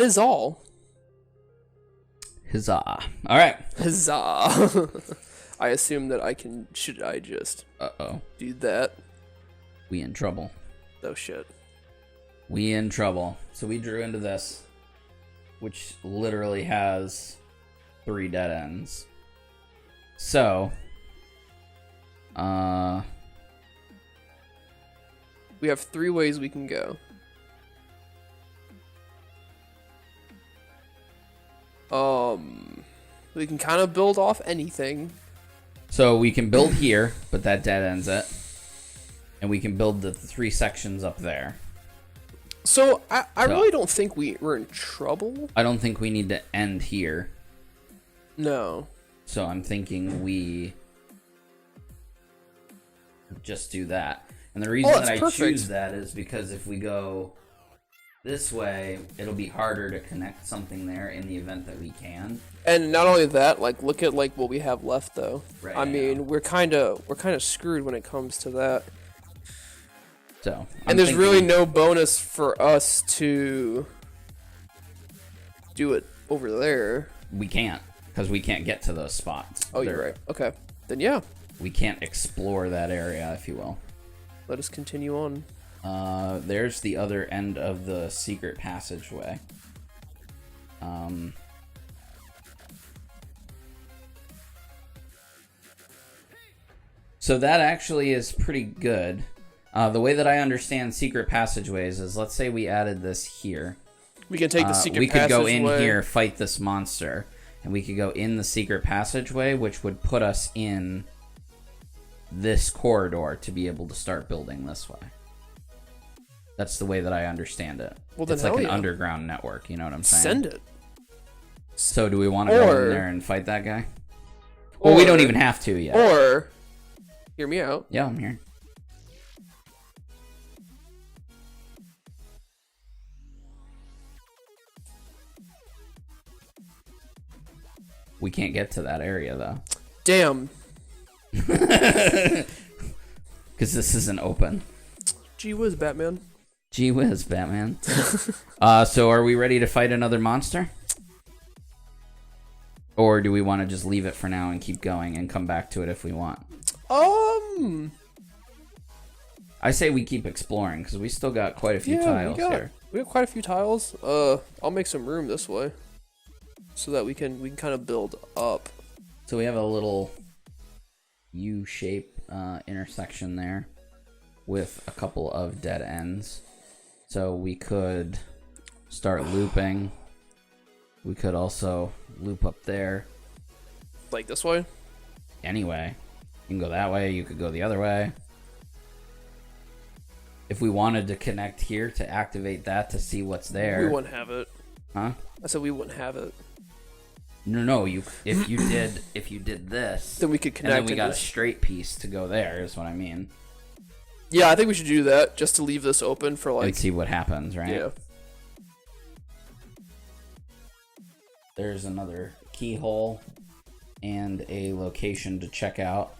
is all. Huzzah. All right. Huzzah. I assume that should I just do that? We in trouble. Oh shit. We in trouble. So we drew into this, which literally has 3 dead ends. So, we have 3 ways we can go. We can kind of build off anything. So we can build here, but that dead ends it. And we can build the 3 sections up there. So I really don't think we're in trouble. I don't think we need to end here. No. So I'm thinking we just do that. And the reason that I choose that is because if we go this way, it'll be harder to connect something there in the event that we can. And not only that, like look at like what we have left though. Right, I mean, we're kind of screwed when it comes to that. So, and there's really no bonus for us to do it over there. We can't, because we can't get to those spots. Oh, you're right. Okay. Then yeah. We can't explore that area, if you will. Let us continue on. There's the other end of the secret passageway. So that actually is pretty good. The way that I understand secret passageways is, let's say we added this here. We can take the secret passageway. We could go in passageway. here, fight this monster, and we could go in the secret passageway, which would put us in this corridor to be able to start building this way. That's the way that I understand it. Well, then it's like hell an yeah. underground network. You know what I'm saying? Send it. So do we want to go in there and fight that guy? Well, we don't even have to yet. Or, hear me out. Yeah, I'm here. We can't get to that area, though. Damn. Because this isn't open. Gee whiz, Batman. Gee whiz, Batman. So are we ready to fight another monster? Or do we want to just leave it for now and keep going and come back to it if we want? I say we keep exploring because we still got quite a few tiles here. We got quite a few tiles. I'll make some room this way, so that we can kind of build up. So we have a little U-shape intersection there with a couple of dead ends. So we could start looping. We could also loop up there. Like this way? Anyway, you can go that way. You could go the other way. If we wanted to connect here to activate that to see what's there. We wouldn't have it. Huh? I said we wouldn't have it. No. If you did this, then we could connect. And then we got a straight piece to go there. Is what I mean. Yeah, I think we should do that just to leave this open for like. And see what happens, right? Yeah. There's another keyhole and a location to check out.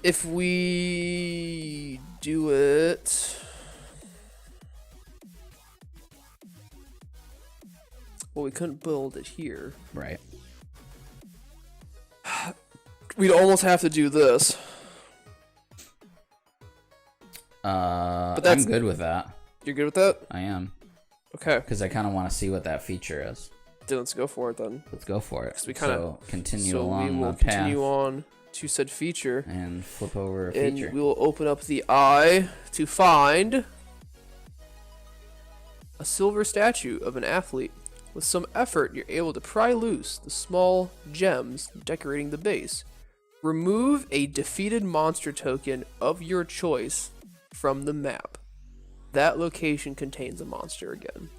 If we do it... Well, we couldn't build it here. Right. We'd almost have to do this. But I'm good with that. You're good with that? I am. Okay. Because I kind of want to see what that feature is. Then let's go for it then. Let's go for it. We kinda, so continue along the path. we will continue on to said feature. And flip over a and feature. We will open up the eye to find a silver statue of an athlete. With some effort, you're able to pry loose the small gems decorating the base. Remove a defeated monster token of your choice from the map. That location contains a monster again.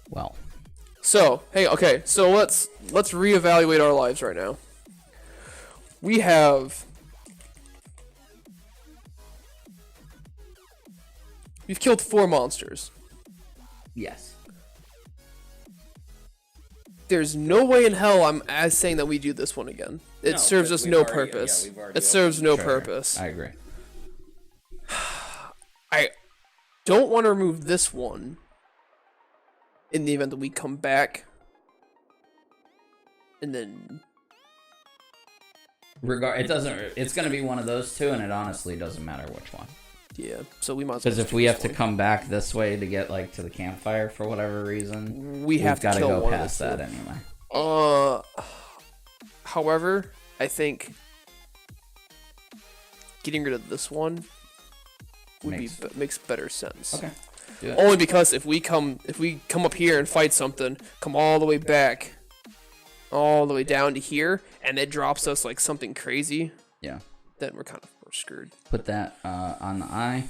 Well. So, hey, okay, so let's reevaluate our lives right now. We've killed 4 monsters. Yes. There's no way in hell I'm as saying that we do this one again. It serves us no purpose. It serves no purpose. I agree. I don't want to remove this one in the event that we come back and then it doesn't. It's going to be one of those two, and it honestly doesn't matter which one. Yeah, so we might as well. Because if we have to come back this way to get like to the campfire for whatever reason, we've got to go past that anyway. However, I think getting rid of this one makes better sense. Okay. Only because if we come up here and fight something, come all the way back, all the way down to here, and it drops us like something crazy. Yeah. Then we're screwed. Put that on the eye,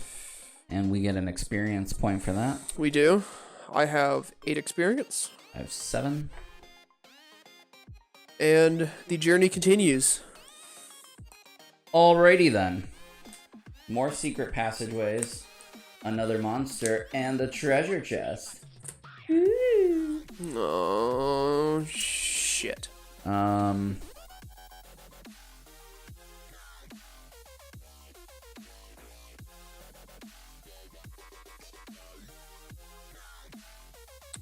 and we get an experience point for that. We do. I have 8 experience. I have 7. And the journey continues. Alrighty then. More secret passageways, another monster, and a treasure chest. Oh, shit.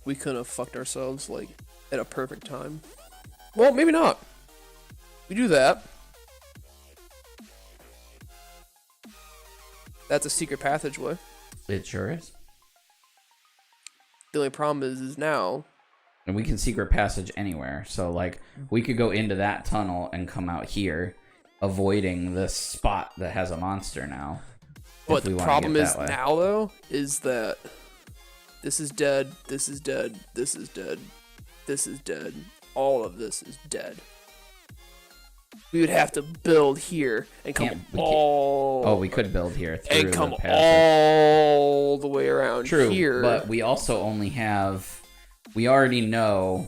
We couldn't have fucked ourselves, like, at a perfect time. Well, maybe not. We do that. That's a secret passageway. It sure is. The only problem is now... And we can secret passage anywhere. So, like, we could go into that tunnel and come out here, avoiding this spot that has a monster now. But the problem is now, though, is that this is dead, this is dead, this is dead, this is dead. All of this is dead. we would have to build here and come we could build here through and come the passage. all the way around True, here. but we also only have. We already know,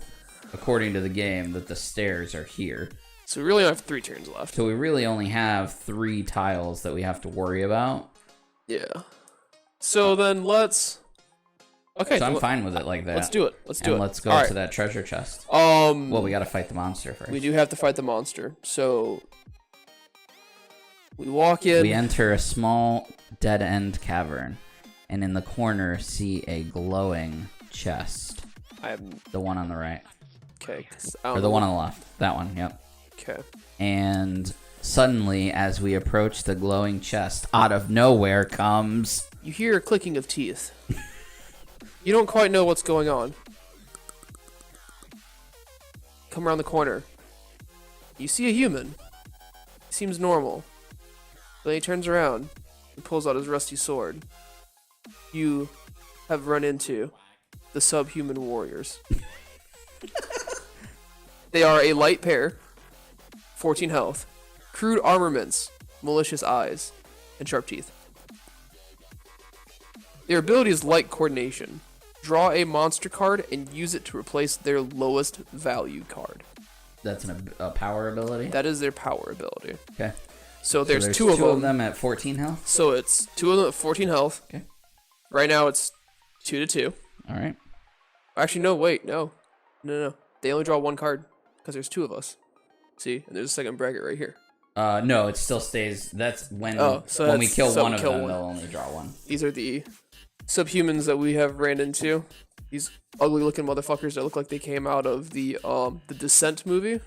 according to the game, that the stairs are here. So we really only have 3 turns left. So we really only have 3 tiles that we have to worry about. Yeah. So then let's. Okay. So I'm fine with it like that. Let's do it. Let's do it. Let's go to that treasure chest. Well, we gotta fight the monster first. We do have to fight the monster. So we walk in. We enter a small dead-end cavern, and in the corner see a glowing chest. The one on the right. Okay. Or the one on the left. That one. Yep. Okay. And suddenly, as we approach the glowing chest, out of nowhere comes. You hear a clicking of teeth. You don't quite know what's going on. Come around the corner. You see a human. He seems normal. Then he turns around and pulls out his rusty sword. You have run into the subhuman warriors. They are a light pair, 14 health, crude armaments, malicious eyes, and sharp teeth. Their ability is light coordination. Draw a monster card and use it to replace their lowest value card. That's a power ability? That is their power ability. Okay. So there's two of them at 14 health? So it's 2 of them at 14 health. Okay. Right now it's 2-2. Alright. Actually, no, wait, no. No. They only draw 1 card because there's 2 of us. See? And there's a second bracket right here. No, it still stays. That's when we kill one of them, they'll only draw 1. These are the subhumans that we have ran into. These ugly looking motherfuckers that look like they came out of the Descent movie.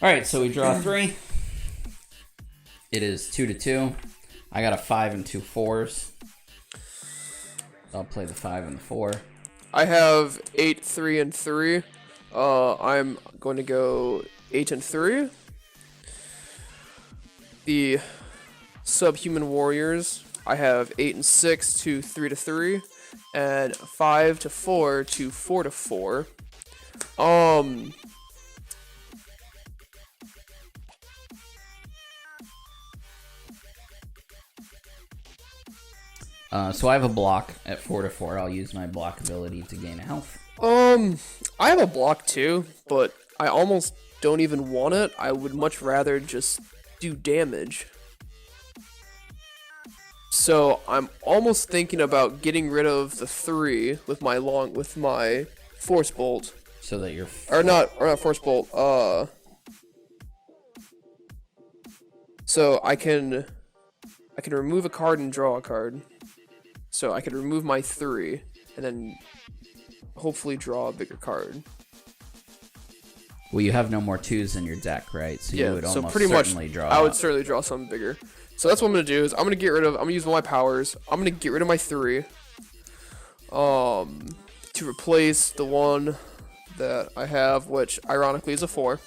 Alright, so we draw 3. It is 2-2. I got a 5 and 2 4s. I'll play the 5 and the 4. I have 8, 3, and 3. I'm going to go 8 and 3. The subhuman warriors, I have 8 and 6 to 3 to 3, and 5 to 4 to 4 to 4. So I have a block at 4 to 4. I'll use my block ability to gain a health. I have a block too, but I almost don't even want it. I would much rather just do damage. So I'm almost thinking about getting rid of the 3 with my force bolt. So that you're or not force bolt. So I can remove a card and draw a card. So I could remove my 3 and then hopefully draw a bigger card. Well, you have no more 2s in your deck, right? So you would almost pretty certainly much, draw. I would certainly draw something bigger. So that's what I'm gonna do. Is I'm gonna use my powers. I'm gonna get rid of my 3. To replace the one that I have, which ironically is a 4.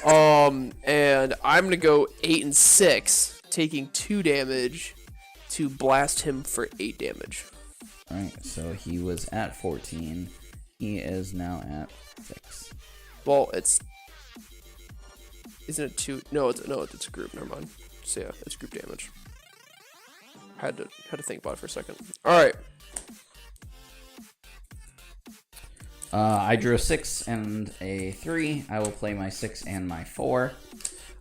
And I'm gonna go 8 and 6, taking 2 damage to blast him for 8 damage. Alright, so he was at 14. He is now at 6. Well, isn't it 2? No, it's a group. Never mind. So yeah, it's group damage. Had to think about it for a second. All right. I drew a 6 and a 3. I will play my 6 and my 4.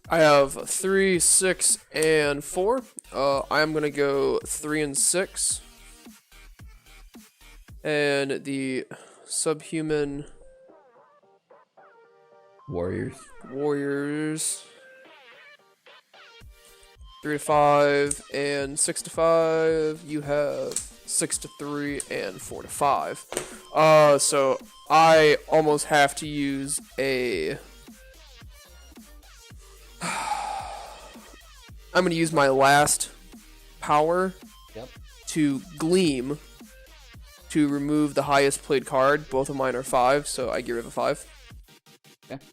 I have 3, 6, and 4. I'm gonna go 3 and 6. And the subhuman warriors 3 to 5 and 6 to 5. You have 6 to 3 and 4 to 5. So I almost have to use a. I'm gonna use my last power to gleam to remove the highest played card. Both of mine are 5, so I get rid of a 5. Okay.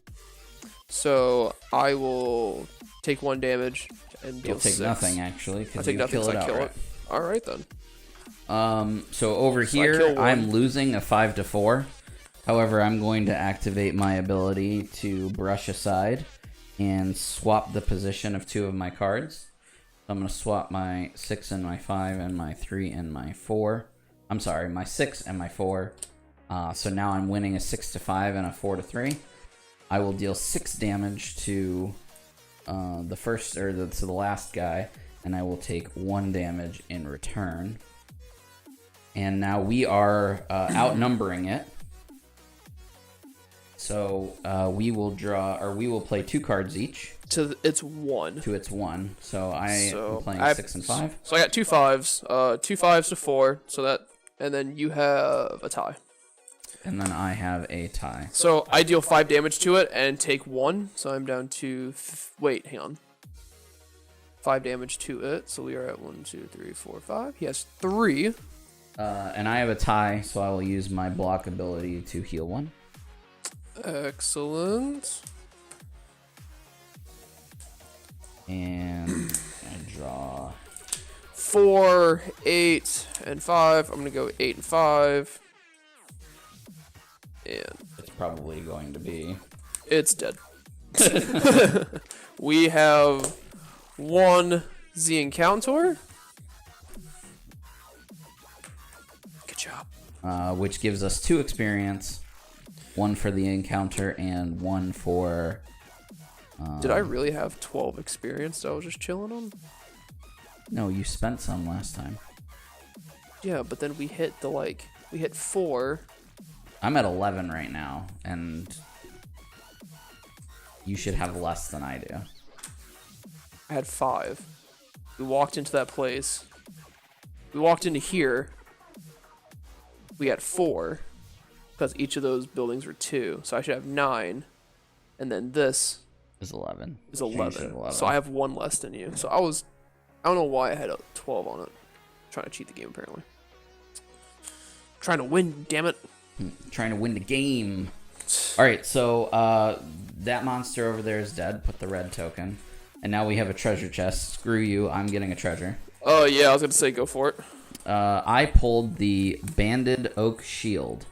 So I will take 1 damage and deal 6. You'll take nothing, actually. I take nothing because I kill it. Alright then. So over here, I'm losing a 5 to 4. However, I'm going to activate my ability to brush aside and swap the position of 2 of my cards. So I'm going to swap my 6 and my 5 and my 3 and my 4. I'm sorry, my 6 and my 4. So now I'm winning a 6-5 and a 4-3. I will deal 6 damage to the last guy, and I will take 1 damage in return. And now we are outnumbering it. So we will play 2 cards each. To its 1. To its 1. So am playing 6 and 5. So I got 2 5s. 2 5s to 4. And then you have a tie. And then I have a tie. So I deal 5 damage to it and take 1. So I'm down to wait, hang on. 5 damage to it. So we are at 1, 2, 3, 4, 5. He has 3. And I have a tie, so I will use my block ability to heal 1. Excellent. And I draw 4, 8, and 5. I'm gonna go 8 and 5. And it's probably going to be. It's dead. We have 1 Z encounter. Good job. Which gives us 2 experience. 1 for the encounter and 1 for. Did I really have 12 experience that I was just chilling on? No, you spent some last time. Yeah, but then we hit 4. I'm at 11 right now, and you should have less than I do. I had 5. We walked into that place. We walked into here. We had 4. Because each of those buildings were 2. So I should have 9. And then this is 11. Is 11. So I have 1 less than you. So I don't know why I had a 12 on it. Trying to cheat the game, apparently. Trying to win, damn it. Trying to win the game. Alright, so that monster over there is dead. Put the red token. And now we have a treasure chest. Screw you, I'm getting a treasure. Oh, yeah, I was going to say go for it. I pulled the Banded Oak Shield.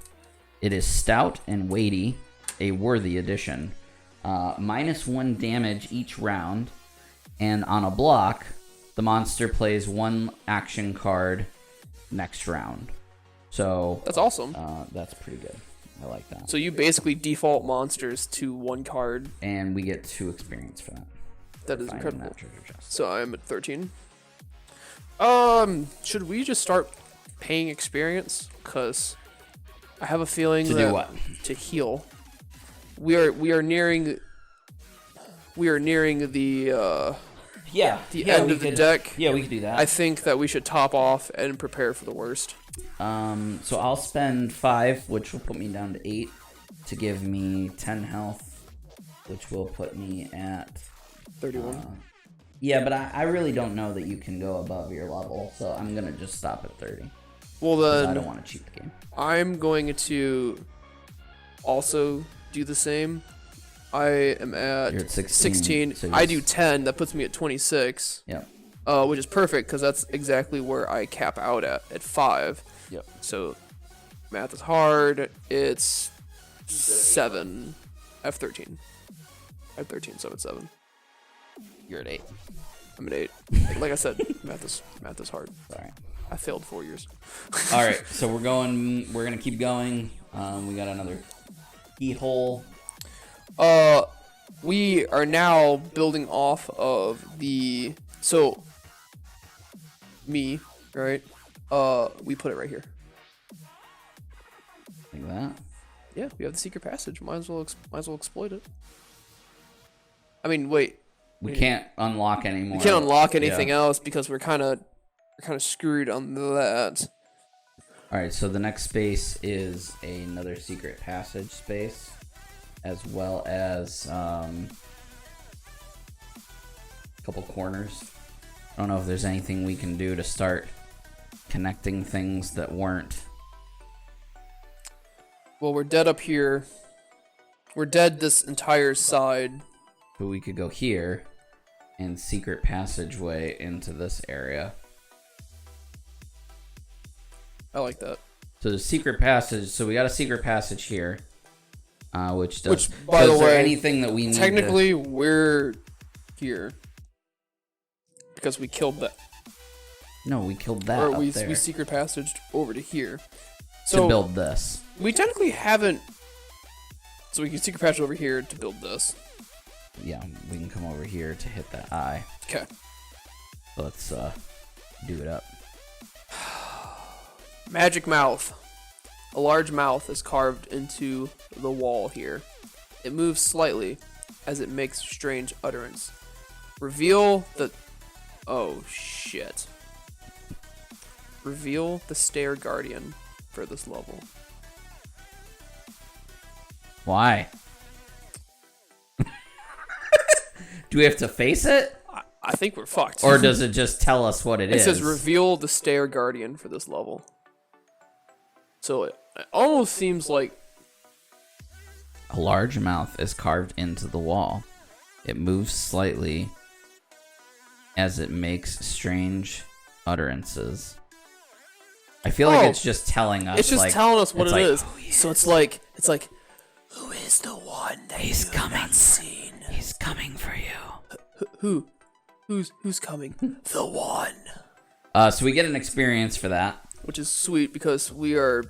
It is stout and weighty, a worthy addition. -1 damage each round, and on a block, the monster plays 1 action card next round. So that's awesome. That's pretty good. I like that. So you basically default monsters to 1 card, and we get 2 experience for that. That is incredible. That treasure chest. So I'm at 13. Should we just start paying experience? Because I have a feeling to do what? To heal. We are nearing the end of the deck. Yeah, we could do that. I think that we should top off and prepare for the worst. So I'll spend 5, which will put me down to 8, to give me 10 health, which will put me at 31. Yeah, but I really don't know that you can go above your level, so I'm gonna just stop at 30. Well then, I don't want to cheat the game. I'm going to also do the same. I am at, You're at 16. So I do 10. That puts me at 26. Yep. Which is perfect because that's exactly where I cap out at 5. Yep. So math is hard. It's 7. I have 13. I have 13, so I'm at 7. You're at 8. I'm at 8. Like I said, math is hard. Sorry. I failed 4 years. All right, so we're gonna keep going. We got another keyhole. We are now building off of the me, right? We put it right here. Like that. Yeah, we have the secret passage. Might as well exploit it. I mean, wait. We can't unlock anymore. We can't unlock anything else because we're kind of screwed on that. All right, so the next space is another secret passage space, as well as a couple corners. I don't know if there's anything we can do to start connecting things that weren't. Well, we're dead up here. We're dead this entire side. But we could go here and secret passageway into this area. I like that. So the secret passage. So we got a secret passage here, which does. Which, by the way, anything that we need technically we're here because we killed that. No, we killed that. Or up we there we secret passaged over to here. So to build this. We technically haven't. So we can secret passage over here to build this. Yeah, we can come over here to hit that eye. Okay. So let's do it up. Magic mouth. A large mouth is carved into the wall here. It moves slightly as it makes strange utterance. Reveal the... Oh, shit. Reveal the Stair Guardian for this level. Why? Do we have to face it? I think we're fucked. Or does it just tell us what it is? It says reveal the Stair Guardian for this level. So it almost seems like... A large mouth is carved into the wall. It moves slightly as it makes strange utterances. I feel like it's just telling us. It's just like, telling us what it is. So it's like, Who is the one that He's you have coming. not seen? He's coming for you. who? Who's coming? The one. So we get an experience for that. Which is sweet because we're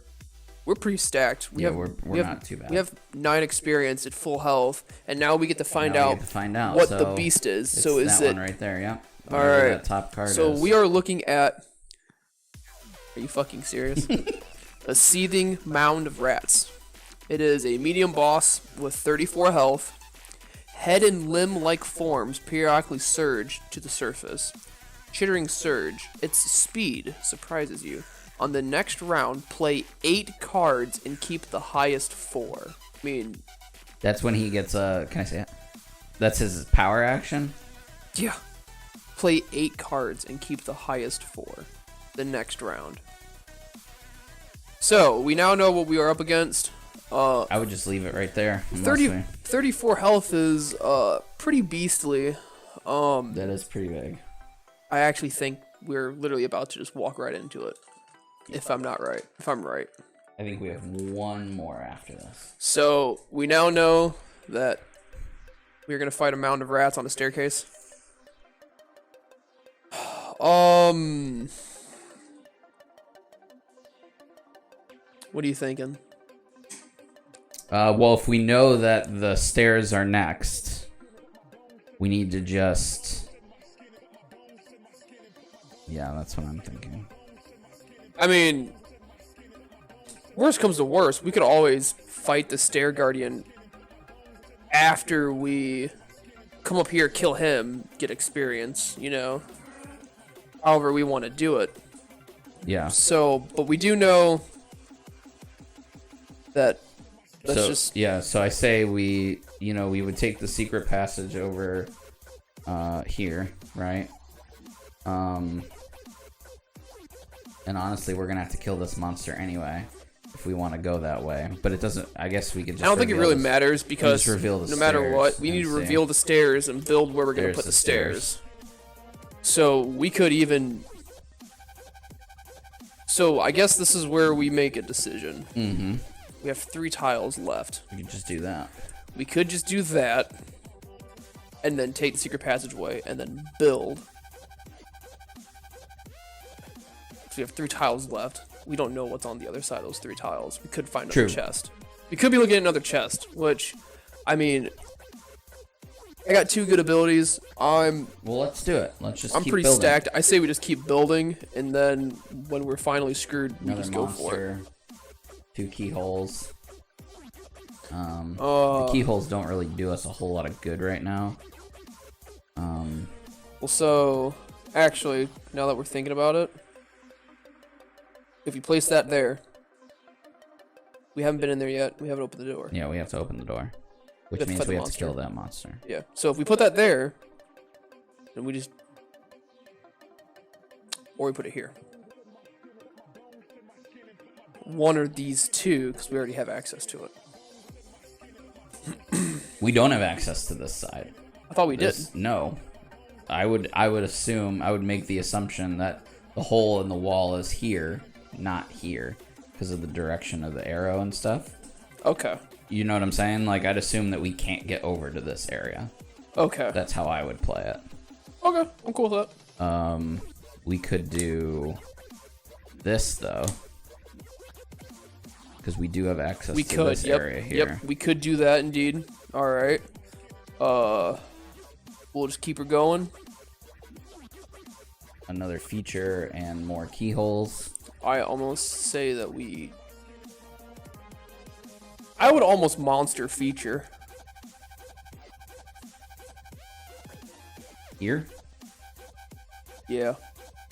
pretty stacked. We're not too bad. We have 9 experience at full health, and now we get to find Now we out get to find out. what So the beast is. It's So is that it? one right there? Yeah. All Whatever right. That top card So is. we are looking at. Are you fucking serious? A seething mound of rats. It is a medium boss with 34 health. Head and limb-like forms periodically surge to the surface. Chittering surge. Its speed surprises you. On the next round, play 8 cards and keep the highest 4. I mean, That's when he gets a. Can I say it? That's his power action. yeah. Play 8 cards and keep the highest 4. The next round. So, we now know what we are up against. I would just leave it right there. 34 health is pretty beastly. That is pretty big. I actually think we're literally about to just walk right into it. If I'm right. I think we have one more after this. So, we now know that we're going to fight a mound of rats on a staircase. What are you thinking? Well, if we know that the stairs are next, we need to just... Yeah, that's what I'm thinking. I mean, worst comes to worst, we could always fight the Stair Guardian after we come up here, kill him, get experience, you know? However we want to do it. Yeah. So, but we do know that So I say we would take the secret passage over here, right? And honestly, we're gonna have to kill this monster anyway if we want to go that way. But it doesn't. I guess we could just. I don't think it really matters because reveal the no matter stairs what, we need to and see. reveal the stairs and build where we're going to There's put the the stairs. So we could even. So I guess this is where we make a decision. Mm-hmm. We have 3 tiles left. We could just do that. We could just do that, and then take the secret passageway, and then build. So we have 3 tiles left. We don't know what's on the other side of those 3 tiles. We could find another chest. We could be looking at another chest, which, I mean, I got 2 good abilities. Well, let's do it. Let's just. I'm keep pretty building. stacked. I say we just keep building, and then when we're finally screwed, we Another just go for it. monster. 2 keyholes. The keyholes don't really do us a whole lot of good right now. Well, so actually, now that we're thinking about it, if you place that there, we haven't been in there yet. We haven't opened the door. Yeah, we have to open the door, which have to means fight the we have to monster. kill that monster. Yeah. So if we put that there, then we just, or we put it here. One or these 2, because we already have access to it. We don't have access to this side. I thought we did. No. I would make the assumption that the hole in the wall is here, not here. because of the direction of the arrow and stuff. Okay. You know what I'm saying? Like, I'd assume that we can't get over to this area. Okay. That's how I would play it. Okay, I'm cool with that. We could do this, though. Because we do have access to this area here. Yep, we could do that indeed. Alright. We'll just keep her going. Another feature and more keyholes. I almost say that I would almost monster feature. Here? Yeah.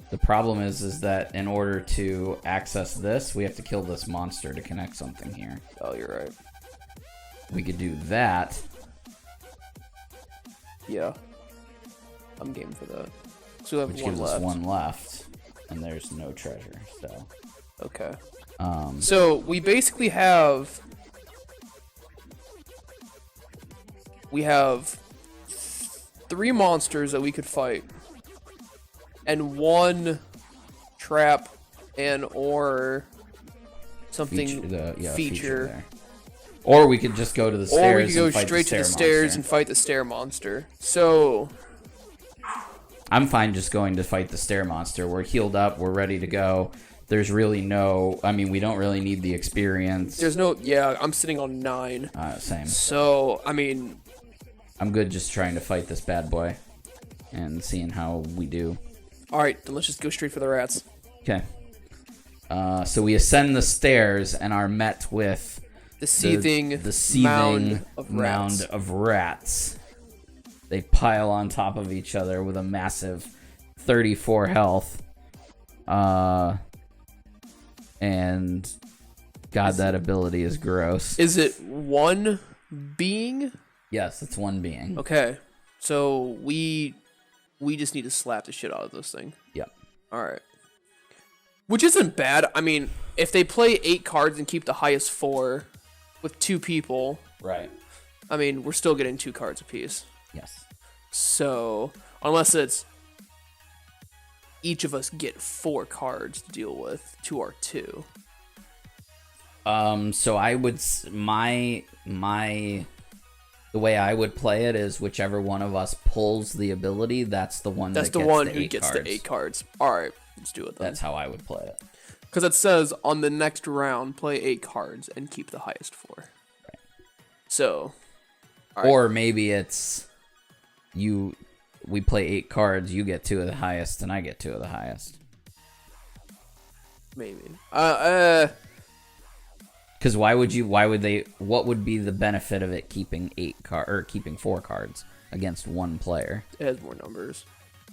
The problem is that in order to access this, we have to kill this monster to connect something here. Oh, you're right. We could do that. Yeah. I'm game for that. So we have Which one gives left. us one left. And there's no treasure, so. Okay. So we basically have... We have 3 monsters that we could fight. And 1 trap and or something feature. There. Or we could just go to the stairs. Or we could go and fight straight to the stairs monster. and fight the stair monster. So I'm fine just going to fight the stair monster. We're healed up. We're ready to go. There's really no... I mean, we don't really need the experience. there's no... Yeah, I'm sitting on 9. Same. So, I mean... I'm good just trying to fight this bad boy. And seeing how we do. Alright, then let's just go straight for the rats. Okay. So we ascend the stairs and are met with... The seething mound rats. of rats. They pile on top of each other with a massive 34 health. And God, that ability is gross. Is it one being? Yes, it's one being. Okay. So we just need to slap the shit out of this thing. Yep. Alright. Which isn't bad. I mean, if they play 8 cards and keep the highest 4 with 2 people, Right. I mean, we're still getting 2 cards apiece. Yes. So, unless it's each of us get 4 cards to deal with to our 2. So I would the way I would play it is whichever one of us pulls the ability, that's the one That's that the gets one the who 8 gets cards. the 8 cards. Alright, let's do it then. That's how I would play it. Because it says on the next round, play 8 cards and keep the highest 4. Right. So, alright. Or maybe it's we play 8 cards, you get 2 of the highest, and I get 2 of the highest. Maybe. Because what would be the benefit of it keeping 4 cards against one player? It has more numbers.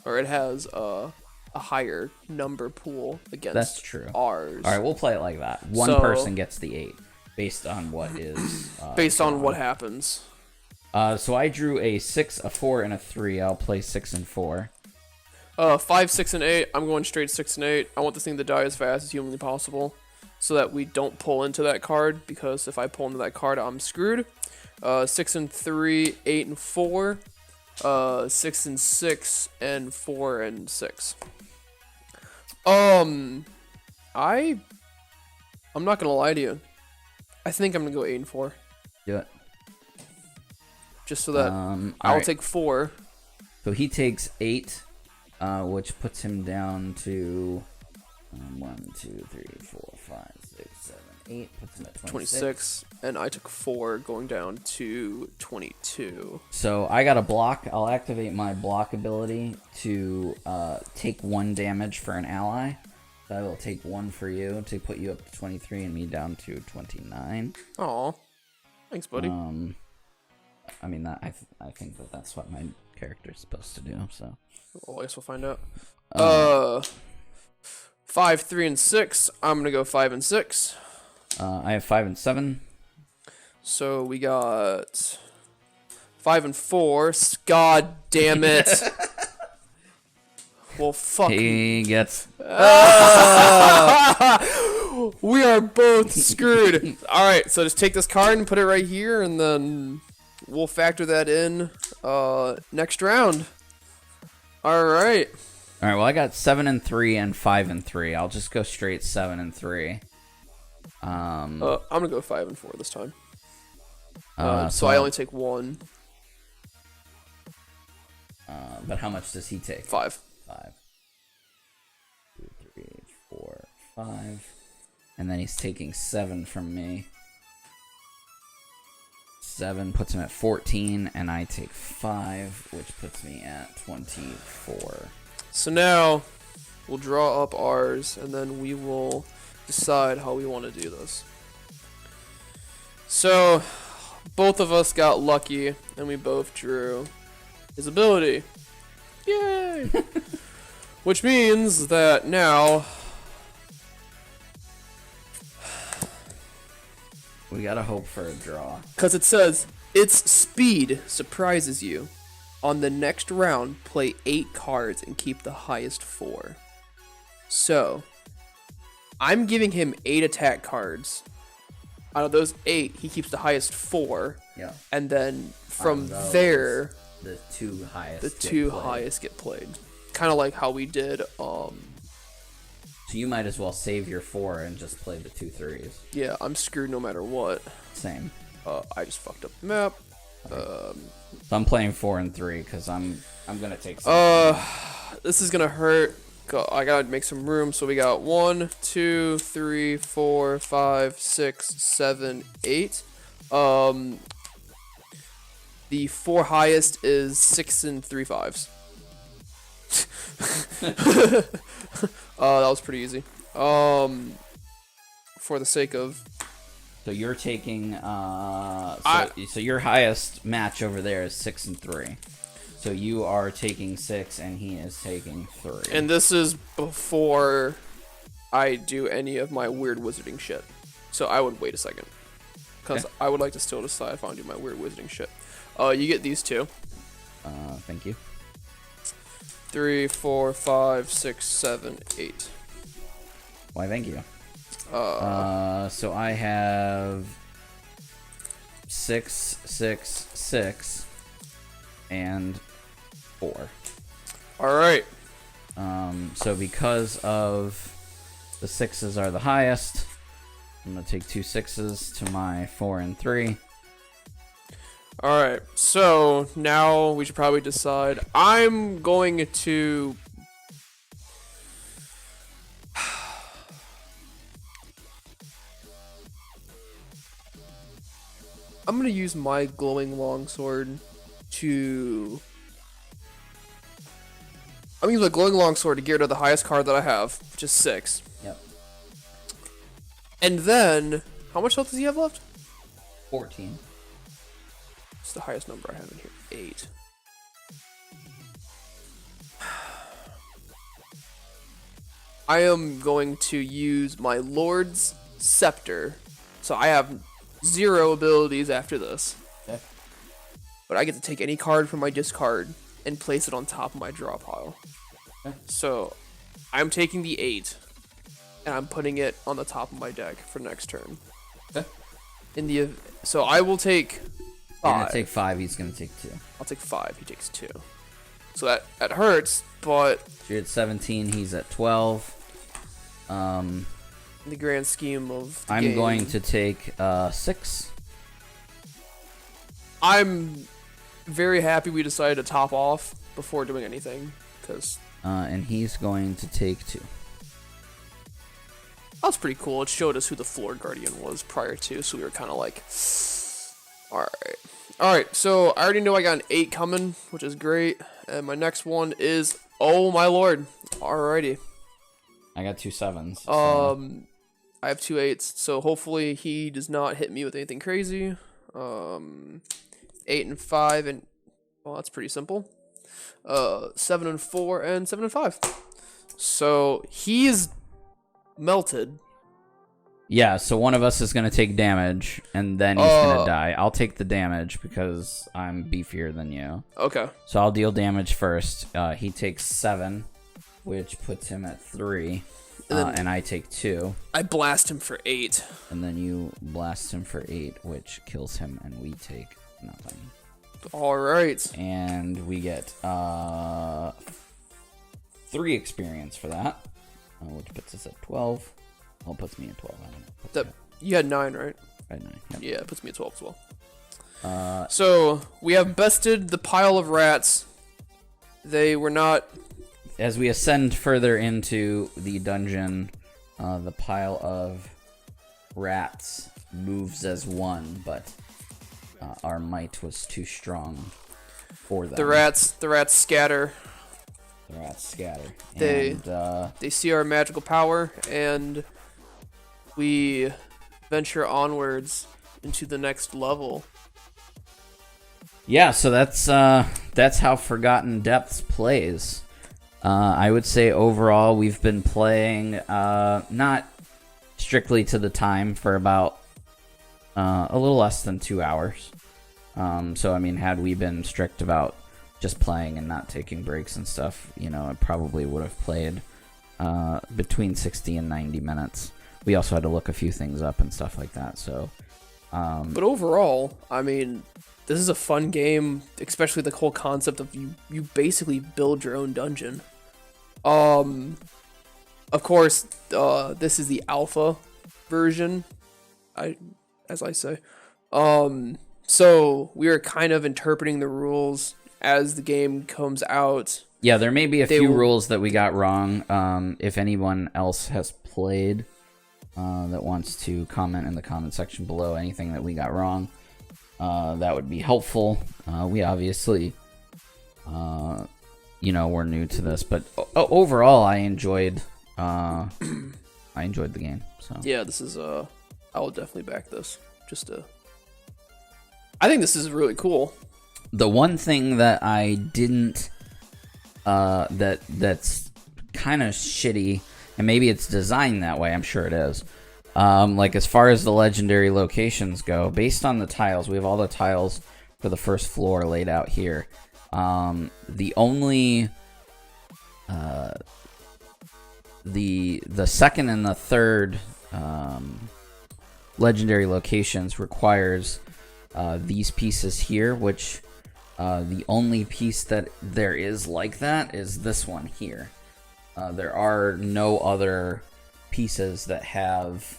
Or it has a higher number pool against That's true. ours. All right, we'll play it like that. One So- person gets the 8 based on what is Based on drawn. what happens. So I drew a 6, a 4, and a 3. I'll play 6 and 4. 5, 6, and 8. I'm going straight 6 and 8. I want this thing to die as fast as humanly possible, so that we don't pull into that card. Because if I pull into that card, I'm screwed. 6 and 3, 8 and 4. 6 and 6, and 4 and 6. I'm not gonna lie to you. I think I'm gonna go 8 and 4. Do it. Just so that All I'll right. take 4. So he takes 8, which puts him down to 1, 2, 3, 4, 5, 6, 7, 8. Puts him at 26, and I took 4, going down to 22. So I got a block. I'll activate my block ability to take 1 damage for an ally. So I will take 1 for you to put you up to 23 and me down to 29. Aw. Thanks, buddy. I mean, I think that's what my character's supposed to do. So. Well, I guess we'll find out. 5, 3, and 6. I'm gonna go 5 and 6. I have 5 and 7. So we got 5 and 4. God damn it. Well, fuck. He gets. We are both screwed. Alright, so just take this card and put it right here, and then we'll factor that in next round. Alright. All right. Well, I got 7 and 3 and 5 and 3. I'll just go straight 7 and 3. I'm gonna go 5 and 4 this time. So I only take 1. But how much does he take? 5. 5. 2, 3, 4, 5. And then he's taking 7 from me. 7 puts him at 14, and I take 5, which puts me at 24. So now we'll draw up ours, and then we will decide how we want to do this. So both of us got lucky, and we both drew his ability. Yay! Which means that now We gotta hope for a draw. because it says its speed surprises you. On the next round, play 8 cards and keep the highest 4. So I'm giving him 8 attack cards. Out of those 8, he keeps the highest 4. Yeah. And then from Out of those, there, the 2 highest. the get 2 played. highest get played. Kind of like how we did. So you might as well save your 4 and just play the 2 3s. Yeah, I'm screwed no matter what. Same. I just fucked up the map. So I'm playing 4 and 3 because I'm gonna take. Some This is gonna hurt. I gotta make some room. So we got 1, 2, 3, 4, 5, 6, 7, 8. The 4 highest is 6 and 3 5s. That was pretty easy. For the sake of. So you're taking. So your highest match over there is 6 and 3. So you are taking 6 and he is taking 3. And this is before I do any of my weird wizarding shit. So I would wait a second. Because I would like to still decide if I want to do my weird wizarding shit. You get these 2. Thank you. 3, 4, 5, 6, 7, 8. Why, thank you. So I have 6, 6, 6, and 4. Alright. So because of the 6s are the highest, I'm gonna take 2 6s to my 4 and 3. Alright. So now we should probably decide. I'm going to. I'm going to use my glowing longsword to. I'm going to use my glowing longsword to get rid of the highest card that I have, which is 6. Yep. And then, how much health does he have left? 14. It's the highest number I have in here. 8. I am going to use my Lord's Scepter. So I have 0 abilities after this. Okay. But I get to take any card from my discard and place it on top of my draw pile. Okay. So I'm taking the 8 and I'm putting it on the top of my deck for next turn. Okay. So I will take 5. You're gonna take 5, he's gonna take 2. I'll take 5. He takes 2. So that hurts, but So you're at 17, he's at 12. in the grand scheme of the I'm game, going to take 6. I'm very happy we decided to top off before doing anything, because And he's going to take 2. that was pretty cool. It showed us who the floor guardian was prior to, so we were kind of like, alright, so I already know I got an 8 coming, which is great, and my next one is, oh my lord, alrighty. I got 2 7s. So. I have 2 8s, so hopefully he does not hit me with anything crazy. 8 and 5, and well, that's pretty simple. 7 and 4, and 7 and 5. So he's melted. Yeah, so one of us is gonna take damage, and then he's gonna die. I'll take the damage because I'm beefier than you. Okay. So I'll deal damage first. He takes 7, which puts him at 3, and I take 2. I blast him for 8. And then you blast him for 8, which kills him, and we take nothing. All right. And we get 3 experience for that, which puts us at 12. Well, puts me at 12. I don't know. You had 9, right? Right, 9. Yep. Yeah, it puts me at 12 as well. So we have bested the pile of rats. They were not. As we ascend further into the dungeon, the pile of rats moves as one, but our might was too strong for them. The rats scatter. The rats scatter. They see our magical power, and we venture onwards into the next level. Yeah, so that's how Forgotten Depths plays. I would say overall we've been playing not strictly to the time for about a little less than 2 hours. So I mean, had we been strict about just playing and not taking breaks and stuff, I probably would have played between 60 and 90 minutes. We also had to look a few things up and stuff like that. So, but overall, I mean, this is a fun game, especially the whole concept of you basically build your own dungeon. Of course, this is the alpha version, as I say. So we are kind of interpreting the rules as the game comes out. Yeah, there may be a few rules that we got wrong. If anyone else has played that wants to comment in the comment section below anything that we got wrong, that would be helpful. We obviously, we're new to this, but overall, I enjoyed the game. So yeah, this is I will definitely back this. I think this is really cool. The one thing that I didn't, that's kind of shitty, and maybe it's designed that way, I'm sure it is. Like as far as the legendary locations go, based on the tiles, we have all the tiles for the first floor laid out here. The only, the second and the third, legendary locations requires, these pieces here, which, the only piece that there is like that is this one here. There are no other pieces that have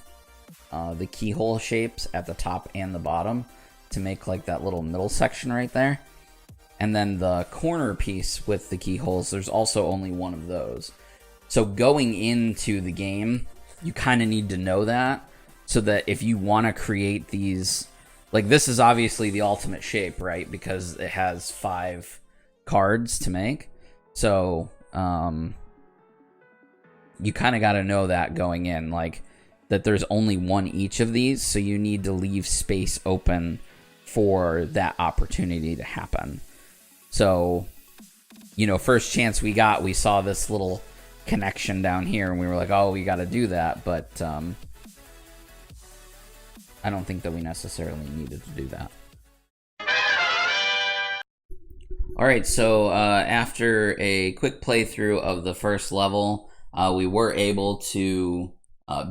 the keyhole shapes at the top and the bottom to make like that little middle section right there. And then the corner piece with the keyholes, there's also only one of those. So going into the game, you kind of need to know that, so that if you want to create these, like this is obviously the ultimate shape, right? Because it has 5 cards to make. So, you kind of got to know that going in, like that there's only one each of these. So you need to leave space open for that opportunity to happen. So, first chance we got, we saw this little connection down here and we were like, oh, we got to do that. But, I don't think that we necessarily needed to do that. Alright, so after a quick playthrough of the first level, we were able to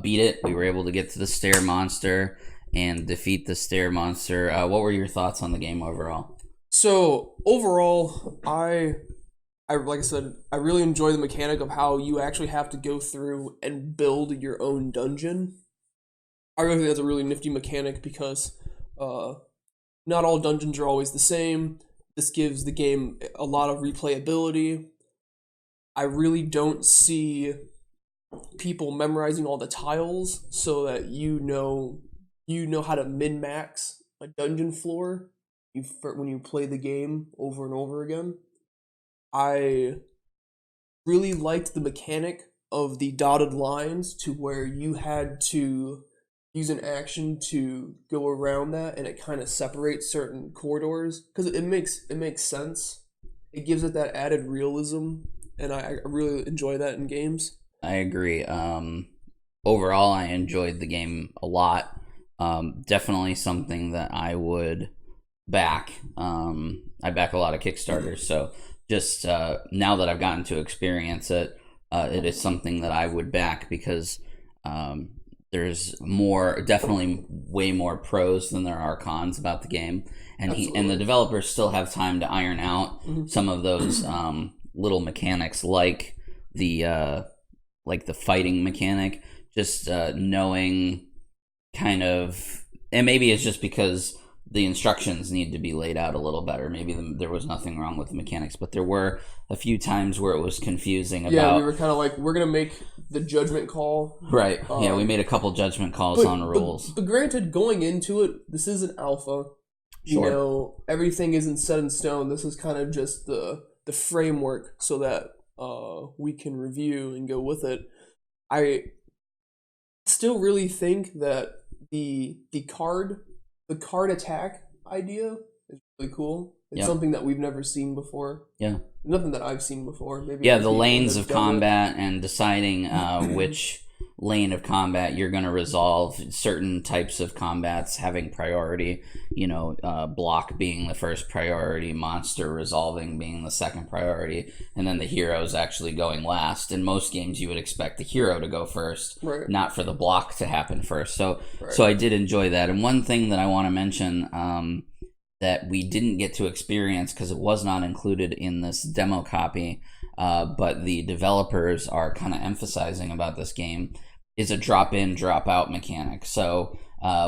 beat it. We were able to get to the stair monster and defeat the stair monster. What were your thoughts on the game overall? So overall, I like I said, I really enjoy the mechanic of how you actually have to go through and build your own dungeon. I really think that's a really nifty mechanic because not all dungeons are always the same. This gives the game a lot of replayability. I really don't see people memorizing all the tiles so that you know how to min-max a dungeon floor when you play the game over and over again. I really liked the mechanic of the dotted lines to where you had to use an action to go around that, and it kind of separates certain corridors because it makes sense. It gives it that added realism, and I really enjoy that in games. I agree. Overall, I enjoyed the game a lot. Definitely something that I would back. I back a lot of Kickstarters, so just now that I've gotten to experience it, it is something that I would back because there's definitely way more pros than there are cons about the game, and the developers still have time to iron out some of those little mechanics, like the fighting mechanic. Just knowing kind of, and maybe it's just because the instructions need to be laid out a little better. Maybe there was nothing wrong with the mechanics, but there were a few times where it was confusing about... Yeah, we were kind of like, we're going to make the judgment call. Right. Yeah, we made a couple judgment calls on rules. But granted, going into it, this is an alpha. Sure. You know, everything isn't set in stone. This is kind of just the framework so that we can review and go with it. I still really think that the card attack idea is really cool. It's something that we've never seen before. Yeah. Nothing that I've seen before. Maybe the lanes of combat and deciding which lane of combat you're going to resolve, certain types of combats having priority, you know, block being the first priority, monster resolving being the second priority, and then the heroes actually going last. In most games you would expect the hero to go first, right, not for the block to happen first. So I did enjoy that. And one thing that I want to mention that we didn't get to experience because it was not included in this demo copy, but the developers are kind of emphasizing about this game, is a drop-in, drop-out mechanic. So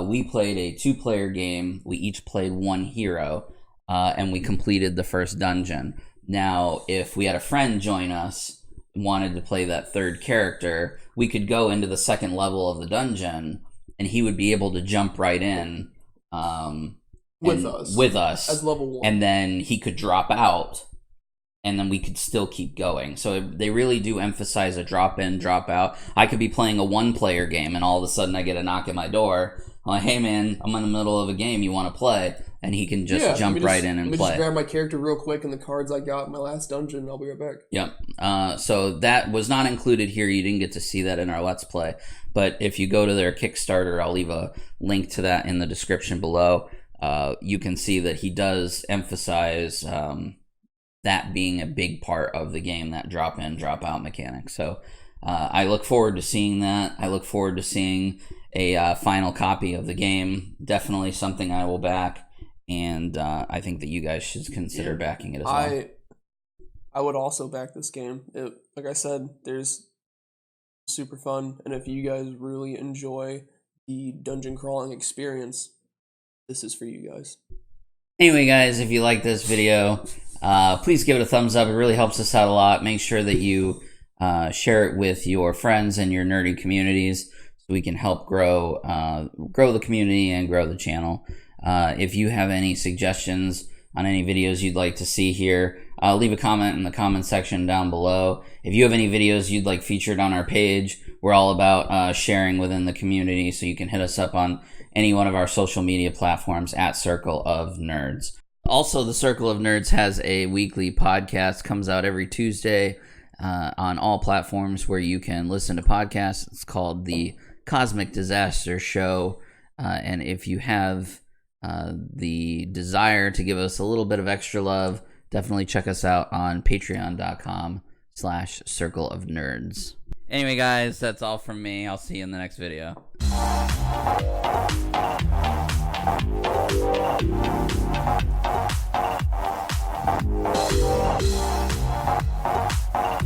we played a 2-player game. We each played one hero, and we completed the first dungeon. Now, if we had a friend join us and wanted to play that third character, we could go into the second level of the dungeon, and he would be able to jump right in with us as level 1. And then he could drop out, and then we could still keep going. So they really do emphasize a drop in, drop out. I could be playing a 1-player game, and all of a sudden I get a knock at my door. I'm like, hey man, I'm in the middle of a game, you want to play? And he can just jump right in and play. Just grab my character real quick and the cards I got in my last dungeon, and I'll be right back. Yep. So that was not included here. You didn't get to see that in our Let's Play. But if you go to their Kickstarter, I'll leave a link to that in the description below. You can see that he does emphasize that being a big part of the game, that drop in, drop out mechanic. So I look forward to seeing that. I look forward to seeing a final copy of the game. Definitely something I will back, and I think that you guys should consider backing it as well. I would also back this game. Like I said, there's super fun, and if you guys really enjoy the dungeon crawling experience, this is for you guys. Anyway, guys, if you like this video, please give it a thumbs up. It really helps us out a lot. Make sure that you share it with your friends and your nerdy communities so we can help grow the community and grow the channel. If you have any suggestions on any videos you'd like to see here, leave a comment in the comment section down below. If you have any videos you'd like featured on our page, we're all about sharing within the community, so you can hit us up on any one of our social media platforms at Circle of Nerds. Also, the Circle of Nerds has a weekly podcast, comes out every Tuesday on all platforms where you can listen to podcasts. It's called the Cosmic Disaster Show, and if you have the desire to give us a little bit of extra love, definitely check us out on patreon.com/Circle of Nerds. Anyway, guys, that's all from me. I'll see you in the next video.